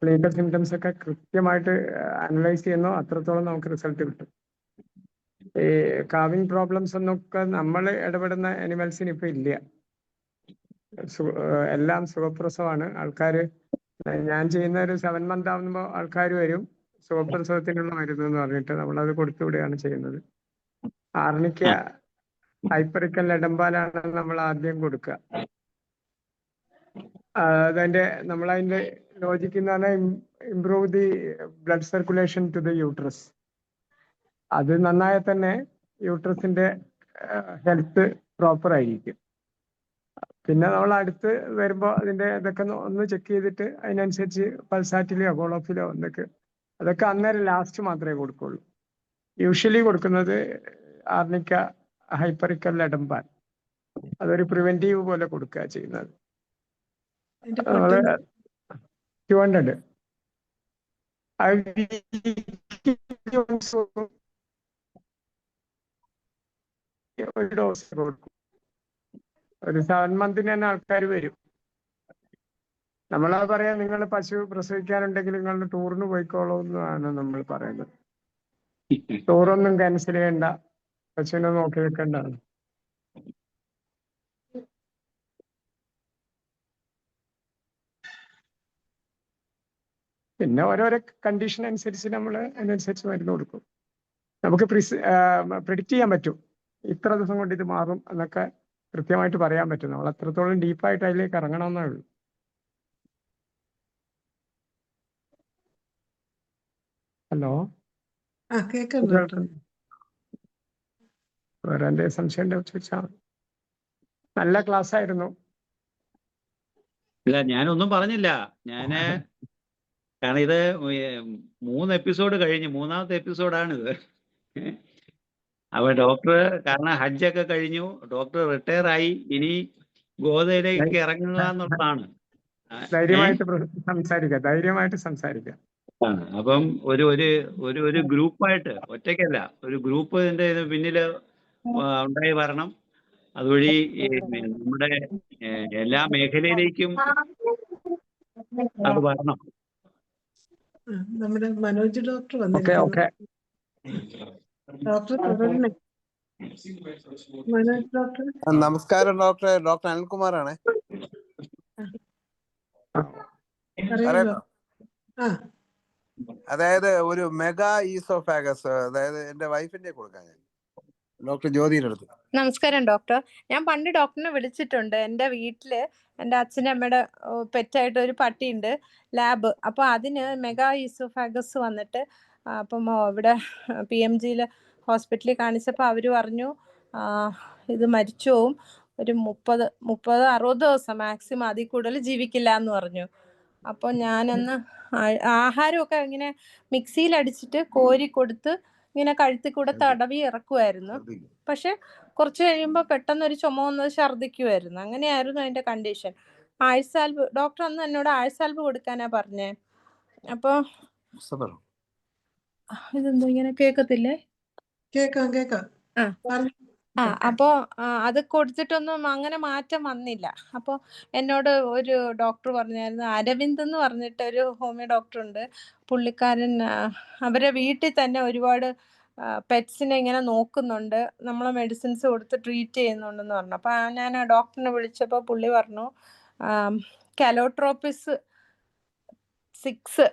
ക്ലിനിക്കൽ സിംറ്റംസ് ഒക്കെ കൃത്യമായിട്ട് അനലൈസ് ചെയ്യുന്നോ അത്രത്തോളം നമുക്ക് റിസൾട്ട് കിട്ടും. ഈ കാവിംഗ് പ്രോബ്ലംസ് ഒന്നൊക്കെ നമ്മൾ ഇടപെടുന്ന അനിമൽസിന് ഇപ്പൊ ഇല്ല. എല്ലാം സുഖപ്രസവമാണ്. ആൾക്കാർ, ഞാൻ ചെയ്യുന്ന ഒരു 7 month ആകുമ്പോൾ ആൾക്കാർ വരും, സുഖപ്രസവത്തിനുള്ള മരുന്ന് എന്ന് പറഞ്ഞിട്ട് നമ്മളത് കൊടുത്തുവിടുകയാണ് ചെയ്യുന്നത്. ആർണിക്ക ഹൈപ്പറിക്കൽ ലെഡംപാലാണ് നമ്മൾ ആദ്യം കൊടുക്കുക. നമ്മളതിന്റെ ലോജിക്ക് എന്ന് പറഞ്ഞാൽ improve the blood circulation to the uterus. അത് നന്നായി തന്നെ യൂട്രസിന്റെ ഹെൽത്ത് പ്രോപ്പർ ആയിരിക്കും. പിന്നെ നമ്മൾ അടുത്ത് വരുമ്പോൾ അതിന്റെ ഇതൊക്കെ ഒന്ന് ചെക്ക് ചെയ്തിട്ട് അതിനനുസരിച്ച് പൾസാറ്റിലോ കോളോഫിലോ അതൊക്കെ അന്നേരം ലാസ്റ്റ് മാത്രമേ കൊടുക്കുള്ളൂ. യൂഷ്വലി കൊടുക്കുന്നത് ആർണിക്ക ഹൈപ്പറിക്കൽ ലെഡംപാൻ. അതൊരു പ്രിവെന്റീവ് പോലെ കൊടുക്കുക ചെയ്യുന്നത്. 200 ഒരു ഡോസ് കൊടുക്കും. ഒരു 7 month തന്നെ ആൾക്കാർ വരും. നമ്മളത് പറയാം, നിങ്ങൾ പശു പ്രസവിക്കാനുണ്ടെങ്കിൽ നിങ്ങൾ ടൂറിന് പോയിക്കോളൂ എന്നാണ് നമ്മൾ പറയുന്നത്. ടൂറൊന്നും ക്യാൻസൽ ചെയ്യണ്ട, പശുവിനെ നോക്കി വെക്കേണ്ടതാണ്. പിന്നെ ഓരോരോ കണ്ടീഷൻ അനുസരിച്ച് നമ്മൾ അതിനനുസരിച്ച് മരുന്ന് കൊടുക്കും. നമുക്ക് പ്രിഡിക്റ്റ് ചെയ്യാൻ പറ്റും, ഇത്ര ദിവസം കൊണ്ട് ഇത് മാറും എന്നൊക്കെ കൃത്യമായിട്ട് പറയാൻ പറ്റും. നമ്മൾ അത്രത്തോളം ഡീപ്പായിട്ട് അതിലേക്ക് ഇറങ്ങണമെന്നേ ഉള്ളൂ. ഹലോ, വേറെ എന്തേ സംശയം ഉണ്ടോ ചോദിച്ചാൽ. നല്ല ക്ലാസ് ആയിരുന്നു. ഇല്ല, ഞാനൊന്നും പറഞ്ഞില്ല. കാരണം ഇത് 3 എപ്പിസോഡ് കഴിഞ്ഞ് 3ാമത്തെ എപ്പിസോഡാണിത്. അപ്പൊ ഡോക്ടർ, കാരണം ഹജ്ജൊക്കെ കഴിഞ്ഞു, ഡോക്ടർ റിട്ടയർ ആയി, ഇനി ഗോതയിലേക്ക് ഇറങ്ങുക എന്നുള്ളതാണ്. ധൈര്യമായിട്ട് സംസാരിക്കാം. അപ്പം ഒരു ഗ്രൂപ്പായിട്ട്, ഒറ്റയ്ക്കല്ല, ഒരു ഗ്രൂപ്പ് ഇതിന്റെ പിന്നില് ഉണ്ടായി വരണം. അതുവഴി നമ്മുടെ എല്ലാ മേഖലയിലേക്കും അത് വരണം. നമ്മുടെ മനോജ് ഡോക്ടർ വന്നിരിക്കുന്നു. ഡോക്ടർ തുടരണേ. മനോജ് ഡോക്ടർ. നമസ്കാരം ഡോക്ടർ അനിൽകുമാറാണ്. അതായത് ഒരു മെഗാ ഈസോഫാഗസ്, അതായത് എന്റെ വൈഫിന്റെ കൊടുക്കാൻ ഡോക്ടർ ജ്യോതിയുടെ അടുത്ത്. നമസ്കാരം ഡോക്ടർ. ഞാൻ പണ്ട് ഡോക്ടറിനെ വിളിച്ചിട്ടുണ്ട്. എൻ്റെ വീട്ടില് എൻ്റെ അച്ഛനമ്മയുടെ പെറ്റായിട്ട് ഒരു പട്ടിയുണ്ട്, ലാബ്. അപ്പോൾ അതിന് മെഗാ ഈസോഫാഗസ് വന്നിട്ട്, അപ്പം ഇവിടെ PMGയിൽ ഹോസ്പിറ്റലിൽ കാണിച്ചപ്പോൾ അവർ പറഞ്ഞു ഇത് മരിച്ചു പോവും, ഒരു 30-60 ദിവസം മാക്സിമം, അതിൽ കൂടുതൽ ജീവിക്കില്ല എന്ന് പറഞ്ഞു. അപ്പോൾ ഞാനന്ന് ആഹാരമൊക്കെ ഇങ്ങനെ മിക്സിയിൽ അടിച്ചിട്ട് കോരി കൊടുത്ത് ഇങ്ങനെ കഴുത്തിൽ കൂടെ തടവി ഇറക്കുമായിരുന്നു. പക്ഷെ കുറച്ച് കഴിയുമ്പോൾ പെട്ടെന്ന് ഒരു ചുമ വന്നത് ഛർദ്ദിക്കുമായിരുന്നു. അങ്ങനെയായിരുന്നു അതിന്റെ കണ്ടീഷൻ. ആഴ്സാൽബ് ഡോക്ടർ അന്ന് എന്നോട് ആഴ്സാൽബ് കൊടുക്കാനാ പറഞ്ഞേ. അപ്പൊ ഇതെന്തോ ഇങ്ങനെ കേക്കത്തില്ലേ? കേക്കാം. അപ്പോ അത് കൊടുത്തിട്ടൊന്നും അങ്ങനെ മാറ്റം വന്നില്ല. അപ്പോൾ എന്നോട് ഒരു ഡോക്ടർ പറഞ്ഞായിരുന്നു, അരവിന്ദ് എന്ന് പറഞ്ഞിട്ട് ഒരു ഹോമിയോ ഡോക്ടർ ഉണ്ട്, പുള്ളിക്കാരൻ അവരെ വീട്ടിൽ തന്നെ ഒരുപാട് പെറ്റ്സിനെ ഇങ്ങനെ നോക്കുന്നുണ്ട്, നമ്മളെ മെഡിസിൻസ് കൊടുത്ത് ട്രീറ്റ് ചെയ്യുന്നുണ്ടെന്ന് പറഞ്ഞു. അപ്പോൾ ഞാൻ ആ ഡോക്ടറിനെ വിളിച്ചപ്പോൾ പുള്ളി പറഞ്ഞു കലോട്രോപ്പിസ് 6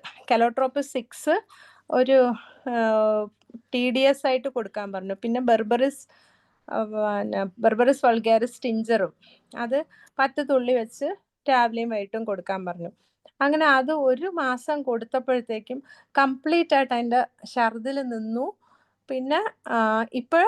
ഒരു TDS ആയിട്ട് കൊടുക്കാൻ പറഞ്ഞു. പിന്നെ ബെർബറിസ് വൾഗാരിസ് ടിഞ്ചറും അത് 10 തുള്ളി വെച്ച് രാവിലെയും വൈകിട്ടും കൊടുക്കാൻ പറഞ്ഞു. അങ്ങനെ അത് 1 മാസം കൊടുത്തപ്പോഴത്തേക്കും കംപ്ലീറ്റ് ആയിട്ട് അതിൻ്റെ ഛർദിൽ നിന്നു. പിന്നെ ഇപ്പൊ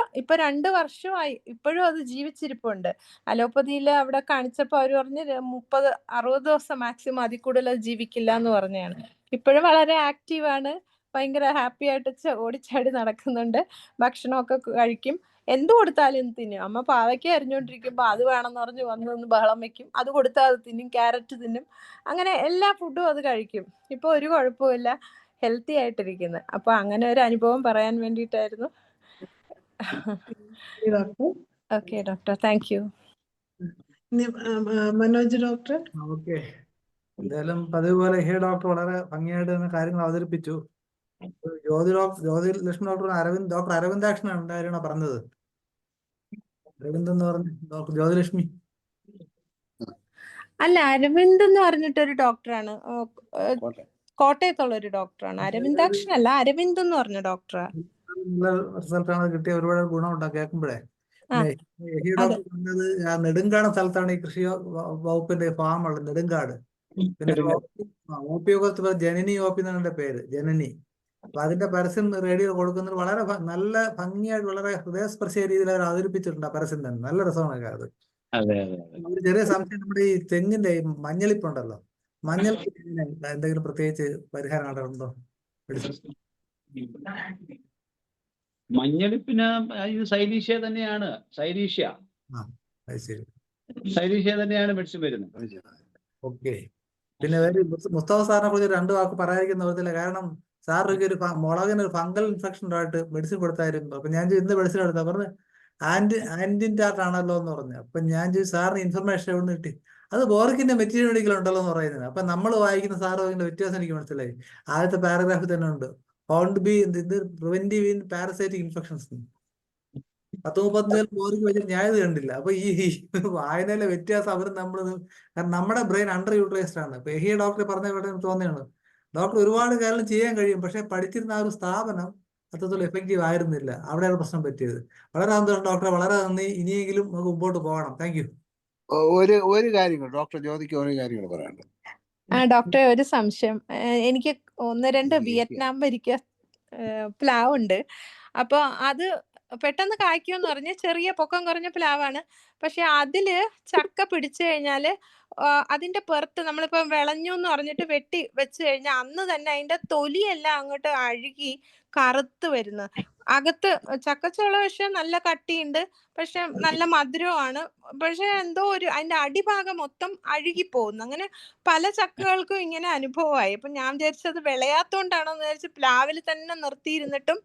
2 വർഷമായി, ഇപ്പോഴും അത് ജീവിച്ചിരിപ്പുണ്ട്. അലോപ്പതിയിൽ അവിടെ കാണിച്ചപ്പോൾ അവർ പറഞ്ഞ് 30-60 ദിവസം മാക്സിമം, അതിൽ കൂടുതൽ അത് ജീവിക്കില്ല എന്ന് പറഞ്ഞാണ്. ഇപ്പോഴും വളരെ ആക്റ്റീവാണ്, ഭയങ്കര ഹാപ്പി ആയിട്ട് ഓടിച്ചാടി നടക്കുന്നുണ്ട്, ഭക്ഷണമൊക്കെ കഴിക്കും, എന്ത് കൊടുത്താലും തിന്നും. അമ്മ പാവയ്ക്ക അരിഞ്ഞുകൊണ്ടിരിക്കുമ്പോൾ അത് വേണമെന്ന് പറഞ്ഞ് വന്ന് ബഹളം വെക്കും, അത് കൊടുത്താൽ അത് തിന്നും, ക്യാരറ്റ് തിന്നും, അങ്ങനെ എല്ലാ ഫുഡും അത് കഴിക്കും. ഇപ്പോൾ ഒരു കുഴപ്പമില്ല, ഹെൽത്തി ആയിട്ടിരിക്കുന്നത്. അപ്പൊ അങ്ങനെ ഒരു അനുഭവം പറയാൻ വേണ്ടിയിട്ടായിരുന്നു. Doctor. Okay doctor, thank you. ഇനി മനോജ് ഡോക്ടർ. ഓക്കെ. എന്തായാലും പതിവ് പോലെ ഹേ ഡോക്ടർ വളരെ ഭംഗിയായിട്ട് തന്നെ കാര്യങ്ങൾ അവതരിപ്പിച്ചു. ജ്യോതിലക്ഷ്മി ഡോക്ടർ അരവിന്ദാക്ഷനാണ് ഉണ്ടായിരുന്നോ പറഞ്ഞത്? അരവിന്ദ് എന്ന് പറഞ്ഞു ഡോക്ടർ ജ്യോതിലക്ഷ്മി. അല്ല, അരവിന്ദ് എന്ന് പറഞ്ഞിട്ടൊരു ഡോക്ടറാണ്, കോട്ടെ. കോട്ടയത്തുള്ള ഒരു ഡോക്ടറാണ്. അരവിന്ദാക്ഷൻ അല്ല, അരവിന്ദ് എന്ന് പറഞ്ഞ ഡോക്ടറാ. നല്ല റിസൾട്ടാണ് കിട്ടിയ, ഒരുപാട് ഗുണമുണ്ടാകും കേൾക്കുമ്പോഴേ. ഈ ഡോക്ടർ പറഞ്ഞത് ആ നെടുങ്കാട് സ്ഥലത്താണ് ഈ കൃഷി വകുപ്പിന്റെ ഫാം ഉള്ളത്, നെടുങ്കാട്. പിന്നെ ഓപ്പിയോഗത്ത് ജനനി ഓപ്പി എന്നാണ് പേര്, ജനനി. അപ്പൊ അതിന്റെ പരസ്യം റേഡിയോ കൊടുക്കുന്നത് വളരെ നല്ല ഭംഗിയായിട്ട് വളരെ ഹൃദയസ്പർശിയ രീതിയിൽ അവർ അവതരിപ്പിച്ചിട്ടുണ്ട്. ആ പരസ്യം തന്നെ നല്ല രസമാണ് അത്. ഒരു ചെറിയ സംശയം, നമ്മുടെ ഈ തെങ്ങിന്റെ ഈ മഞ്ഞളിപ്പുണ്ടല്ലോ, മഞ്ഞളിപ്പിന് എന്തെങ്കിലും പ്രത്യേകിച്ച് പരിഹാരം കണ്ടിട്ടുണ്ടോ? മഞ്ഞളിപ്പിന് ഇത് സൈലീഷ്യ തന്നെയാണ്, സൈലീഷ്യ തന്നെയാണ് മെഡിസിൻ വരുന്നത്. ഓക്കെ. പിന്നെ മുസ്തഫ സാറിനെ കുറിച്ച് 2 വാക്ക് പറയാതിരിക്കുന്ന വിധത്തില്ല. കാരണം സാറിന് ഒരു മുളകിന് ഒരു ഫംഗൽ ഇൻഫെക്ഷൻ ആയിട്ട് മെഡിസിൻ കൊടുത്തായിരുന്നു. അപ്പൊ ഞാൻ ഇന്ന് മെഡിസിൻ എടുത്താ പറഞ്ഞു ആന്റിൻറ്റാർട്ട് ആണല്ലോ എന്ന് പറഞ്ഞു. അപ്പൊ ഞാൻ സാറിന് ഇൻഫർമേഷൻ എവിടെ നിന്ന് കിട്ടി? അത് ബോറിക്കിന്റെ മെറ്റീരിയൽ മെഡിക്കലുണ്ടല്ലോ എന്ന് പറയുന്നത്. അപ്പൊ നമ്മൾ വായിക്കുന്ന സാറ് അതിന്റെ വ്യത്യാസം എനിക്ക് മനസ്സിലായി. ആദ്യത്തെ പാരഗ്രാഫിൽ തന്നെ ഉണ്ട്, ഫൗണ്ട് ബി ഇത് preventive in parasitic infections. 10-35 boric വെച്ചിട്ട് ഞാൻ ഇത് കണ്ടില്ല. അപ്പൊ ഈ വായനയിലെ വ്യത്യാസം അവർ കാരണം നമ്മുടെ ബ്രെയിൻ അണ്ടർ യൂട്ടിലൈസ്ഡ് ആണ്. ഇപ്പൊ ഈ ഡോക്ടർ പറഞ്ഞ തോന്നിയാണ്, ഡോക്ടർ ഒരുപാട് കാര്യം ചെയ്യാൻ കഴിയും, പക്ഷെ പഠിച്ചിരുന്ന ആ ഒരു സ്ഥാപനം അത്രത്തോളം എഫക്റ്റീവ് ആയിരുന്നില്ല. അവിടെയാണ് പ്രശ്നം പറ്റിയത്. വളരെ സന്തോഷം ഡോക്ടറെ, വളരെ നന്ദി. ഇനിയെങ്കിലും നമുക്ക് മുമ്പോട്ട് പോകണം. Thank you. ഒരു കാര്യം കൂടെ ഡോക്ടർ ജ്യോതിക്ക് ഒരു കാര്യം കൂടെ പറയാനുണ്ട്. ഡോക്ടറെ, ഒരു സംശയം. എനിക്ക് 1-2 വിയറ്റ്നാം വരിക്ക പ്ലാവുണ്ട്. അപ്പൊ അത് പെട്ടെന്ന് കായ്ക്കുമെന്ന് പറഞ്ഞ്, ചെറിയ പൊക്കം കുറഞ്ഞ പ്ലാവാണ്. പക്ഷെ അതില് ചക്ക പിടിച്ചു കഴിഞ്ഞാല് അതിന്റെ പുറത്ത് നമ്മളിപ്പോ വിളഞ്ഞു എന്ന് പറഞ്ഞിട്ട് വെട്ടി വെച്ച് കഴിഞ്ഞാൽ അന്ന് തന്നെ അതിന്റെ തൊലിയെല്ലാം അങ്ങോട്ട് അഴുകി കറുത്ത് വരുന്നു. അകത്ത് ചക്കച്ചുള പക്ഷെ നല്ല കട്ടിയുണ്ട്, പക്ഷെ നല്ല മധുരമാണ്. പക്ഷെ എന്തോ അതിന്റെ അടിഭാഗം മൊത്തം അഴുകി പോകുന്നു. അങ്ങനെ പല ചക്കകൾക്കും ഇങ്ങനെ അനുഭവമായി. അപ്പൊ ഞാൻ വിചാരിച്ചത് വിളയാത്തോണ്ടാണോ എന്ന് വിചാരിച്ച് പ്ലാവിൽ തന്നെ നിർത്തിയിരുന്നിട്ടും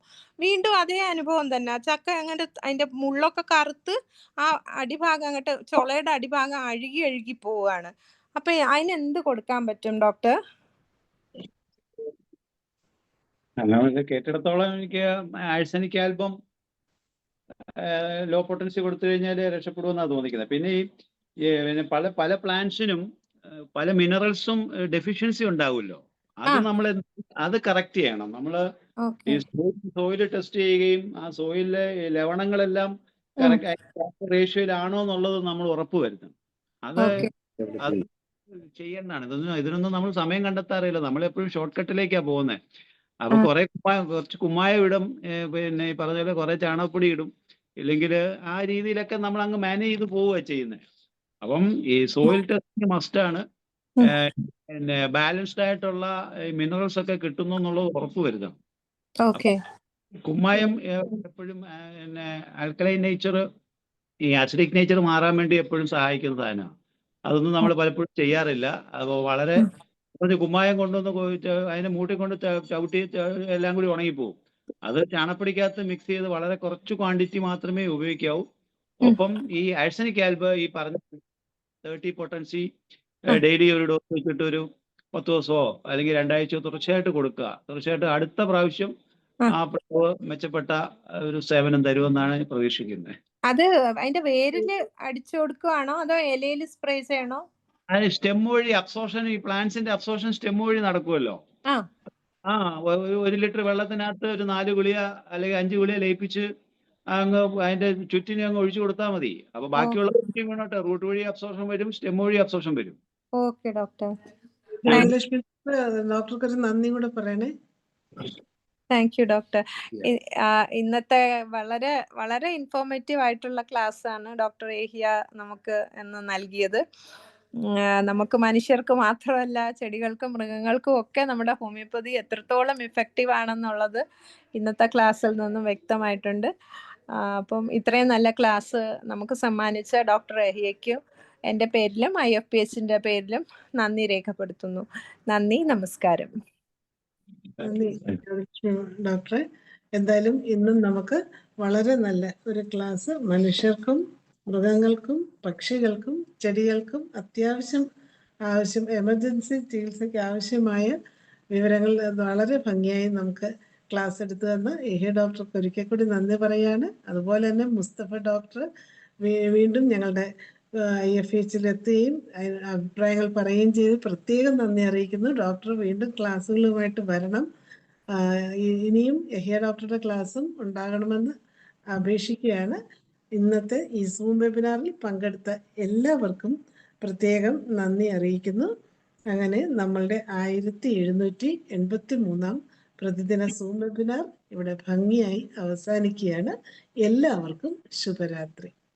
വീണ്ടും അതേ അനുഭവം തന്നെ. ആ ചക്ക അങ്ങോട്ട് അതിന്റെ മുള്ളൊക്കെ കറുത്ത് ആ അടിഭാഗം അങ്ങോട്ട് ചുളയുടെ അടിഭാഗം അഴുകി പോവാണ്. അപ്പൊ അതിന് എന്ത് കൊടുക്കാൻ പറ്റും ഡോക്ടർ? അങ്ങനെ കേട്ടിടത്തോളം എനിക്ക് ആഴ്സനിക് ആൽബം ലോ പൊട്ടൻസി കൊടുത്തു കഴിഞ്ഞാൽ രക്ഷപ്പെടുമെന്നാണ് തോന്നിക്കുന്നത്. പിന്നെ ഈ പല പ്ലാന്റ്സിനും പല മിനറൽസും ഡെഫിഷ്യൻസി ഉണ്ടാവുമല്ലോ. അത് നമ്മൾ അത് കറക്റ്റ് ചെയ്യണം. നമ്മള് ഈ സോയിൽ ടെസ്റ്റ് ചെയ്യുകയും ആ സോയിലിലെ ലവണങ്ങളെല്ലാം കറക്റ്റ് റേഷ്യോയിലാണോ എന്നുള്ളത് നമ്മൾ ഉറപ്പുവരുത്തണം. അത് ചെയ്യേണ്ടതാണ്. ഇതിനൊന്നും നമ്മൾ സമയം കണ്ടെത്താറില്ല. നമ്മളെപ്പോഴും ഷോർട്ട് കട്ടിലേക്കാണ് പോകുന്നത്. അപ്പൊ കുറച്ച് കുമ്മായം ഇടും, പിന്നെ ഈ പറഞ്ഞ പോലെ കുറെ ചാണകപ്പൊടി ഇടും, ഇല്ലെങ്കിൽ ആ രീതിയിലൊക്കെ നമ്മൾ അങ്ങ് മാനേജ് ചെയ്ത് പോവുക ചെയ്യുന്നത്. അപ്പം ഈ സോയിൽ ടെസ്റ്റിംഗ് മസ്റ്റാണ്. പിന്നെ ബാലൻസ്ഡ് ആയിട്ടുള്ള മിനറൽസ് ഒക്കെ കിട്ടുന്നു എന്നുള്ളത് ഉറപ്പ് വരുത്തണം. കുമ്മായം എപ്പോഴും പിന്നെ ആൽക്കലൈൻ നേച്ചർ, ഈ അസിഡിക് നേച്ചർ മാറാൻ വേണ്ടി എപ്പോഴും സഹായിക്കുന്ന സാധനമാണ്. അതൊന്നും നമ്മൾ പലപ്പോഴും ചെയ്യാറില്ല. അപ്പോൾ വളരെ കുറച്ച് കുമ്മായം കൊണ്ടുവന്ന് അതിനെ മൂട്ടിക്കൊണ്ട് ചവിട്ടി എല്ലാം കൂടി ഉണങ്ങിപ്പോവും. അത് ചാണകപ്പൊടിക്കകത്ത് മിക്സ് ചെയ്ത് വളരെ കുറച്ച് ക്വാണ്ടിറ്റി മാത്രമേ ഉപയോഗിക്കാവൂ. ഒപ്പം ഈ ആഴ്സനിക് ആൽബം ഈ പറഞ്ഞ 30 പൊട്ടൻസി ഡെയിലി ഒരു ഡോസ് വെച്ചിട്ട് ഒരു 10 ദിവസമോ അല്ലെങ്കിൽ 2 ആഴ്ചയോ തുടർച്ചയായിട്ട് കൊടുക്കുക. തീർച്ചയായിട്ടും അടുത്ത പ്രാവശ്യം ആ പ്ലാവ് മെച്ചപ്പെട്ട ഒരു സേവനം തരുമെന്നാണ് പ്രതീക്ഷിക്കുന്നത്. അത് അതിന്റെ വേരില് അടിച്ചു കൊടുക്കുകയാണോ അതോ ഇലയിൽ സ്പ്രേ ചെയ്യണോ? അത് സ്റ്റെം വഴി അബ്സോർഷൻ, ഈ പ്ലാന്റ്സിന്റെ അബ്സോർഷൻ സ്റ്റെം വഴി നടക്കുമല്ലോ. ആ 1 ലിറ്റർ വെള്ളത്തിനകത്ത് ഒരു 4 ഗുളിക അല്ലെങ്കിൽ 5 ഗുളിക ലയിപ്പിച്ച് അങ്ങ് അതിന്റെ ചുറ്റിനെ അങ്ങ് ഒഴിച്ചു കൊടുത്താൽ മതി. അപ്പൊ ബാക്കിയുള്ള വീണോട്ടെ. റൂട്ട് വഴി അബ്സോർഷൻ വരും, സ്റ്റെം വഴി അബ്സോർഷൻ വരും. Okay doctor. ജയലക്ഷ്മി ഡോക്ടർക്ക് ഒരു നന്ദി കൂടെ പറയണേ. Thank you doctor. ഇന്നത്തെ വളരെ വളരെ ഇൻഫോർമേറ്റീവ് ആയിട്ടുള്ള ക്ലാസ് ആണ് ഡോക്ടർ ഏഹിയ നമുക്ക് ഇന്ന് നൽകിയത്. നമുക്ക് മനുഷ്യർക്ക് മാത്രമല്ല ചെടികൾക്കും മൃഗങ്ങൾക്കും ഒക്കെ നമ്മുടെ ഹോമിയോപ്പതി എത്രത്തോളം ഇഫക്റ്റീവ് ആണെന്നുള്ളത് ഇന്നത്തെ ക്ലാസ്സിൽ നിന്നും വ്യക്തമായിട്ടുണ്ട്. അപ്പം ഇത്രയും നല്ല ക്ലാസ് നമുക്ക് സമ്മാനിച്ച ഡോക്ടർ ഏഹിയയ്ക്കും എൻ്റെ പേരിലും IFPHന്റെ പേരിലും നന്ദി രേഖപ്പെടുത്തുന്നു. നന്ദി, നമസ്കാരം. നന്ദി ഡോക്ടറെ. എന്തായാലും ഇന്നും നമുക്ക് വളരെ നല്ല ഒരു ക്ലാസ് മനുഷ്യർക്കും മൃഗങ്ങൾക്കും പക്ഷികൾക്കും ചെടികൾക്കും ആവശ്യം എമർജൻസി ചികിത്സയ്ക്ക് ആവശ്യമായ വിവരങ്ങൾ വളരെ ഭംഗിയായി നമുക്ക് ക്ലാസ് എടുത്തു തന്ന ഏഹിയ ഡോക്ടർക്ക് ഒരിക്കൽ കൂടി നന്ദി പറയാണ്. അതുപോലെ തന്നെ മുസ്തഫ ഡോക്ടർ വീണ്ടും ഞങ്ങളുടെ IFHലെത്തുകയും അഭിപ്രായങ്ങൾ പറയുകയും ചെയ്ത് പ്രത്യേകം നന്ദി അറിയിക്കുന്നു. ഡോക്ടർ വീണ്ടും ക്ലാസ്സുകളുമായിട്ട് വരണം. ഇനിയും ഏഹിയ ഡോക്ടറുടെ ക്ലാസ്സും ഉണ്ടാകണമെന്ന് അപേക്ഷിക്കുകയാണ്. ഇന്നത്തെ ഈ സൂം വെബിനാറിൽ പങ്കെടുത്ത എല്ലാവർക്കും പ്രത്യേകം നന്ദി അറിയിക്കുന്നു. അങ്ങനെ നമ്മളുടെ 1783 പ്രതിദിന സൂം വെബിനാർ ഇവിടെ ഭംഗിയായി അവസാനിക്കുകയാണ്. എല്ലാവർക്കും ശുഭരാത്രി.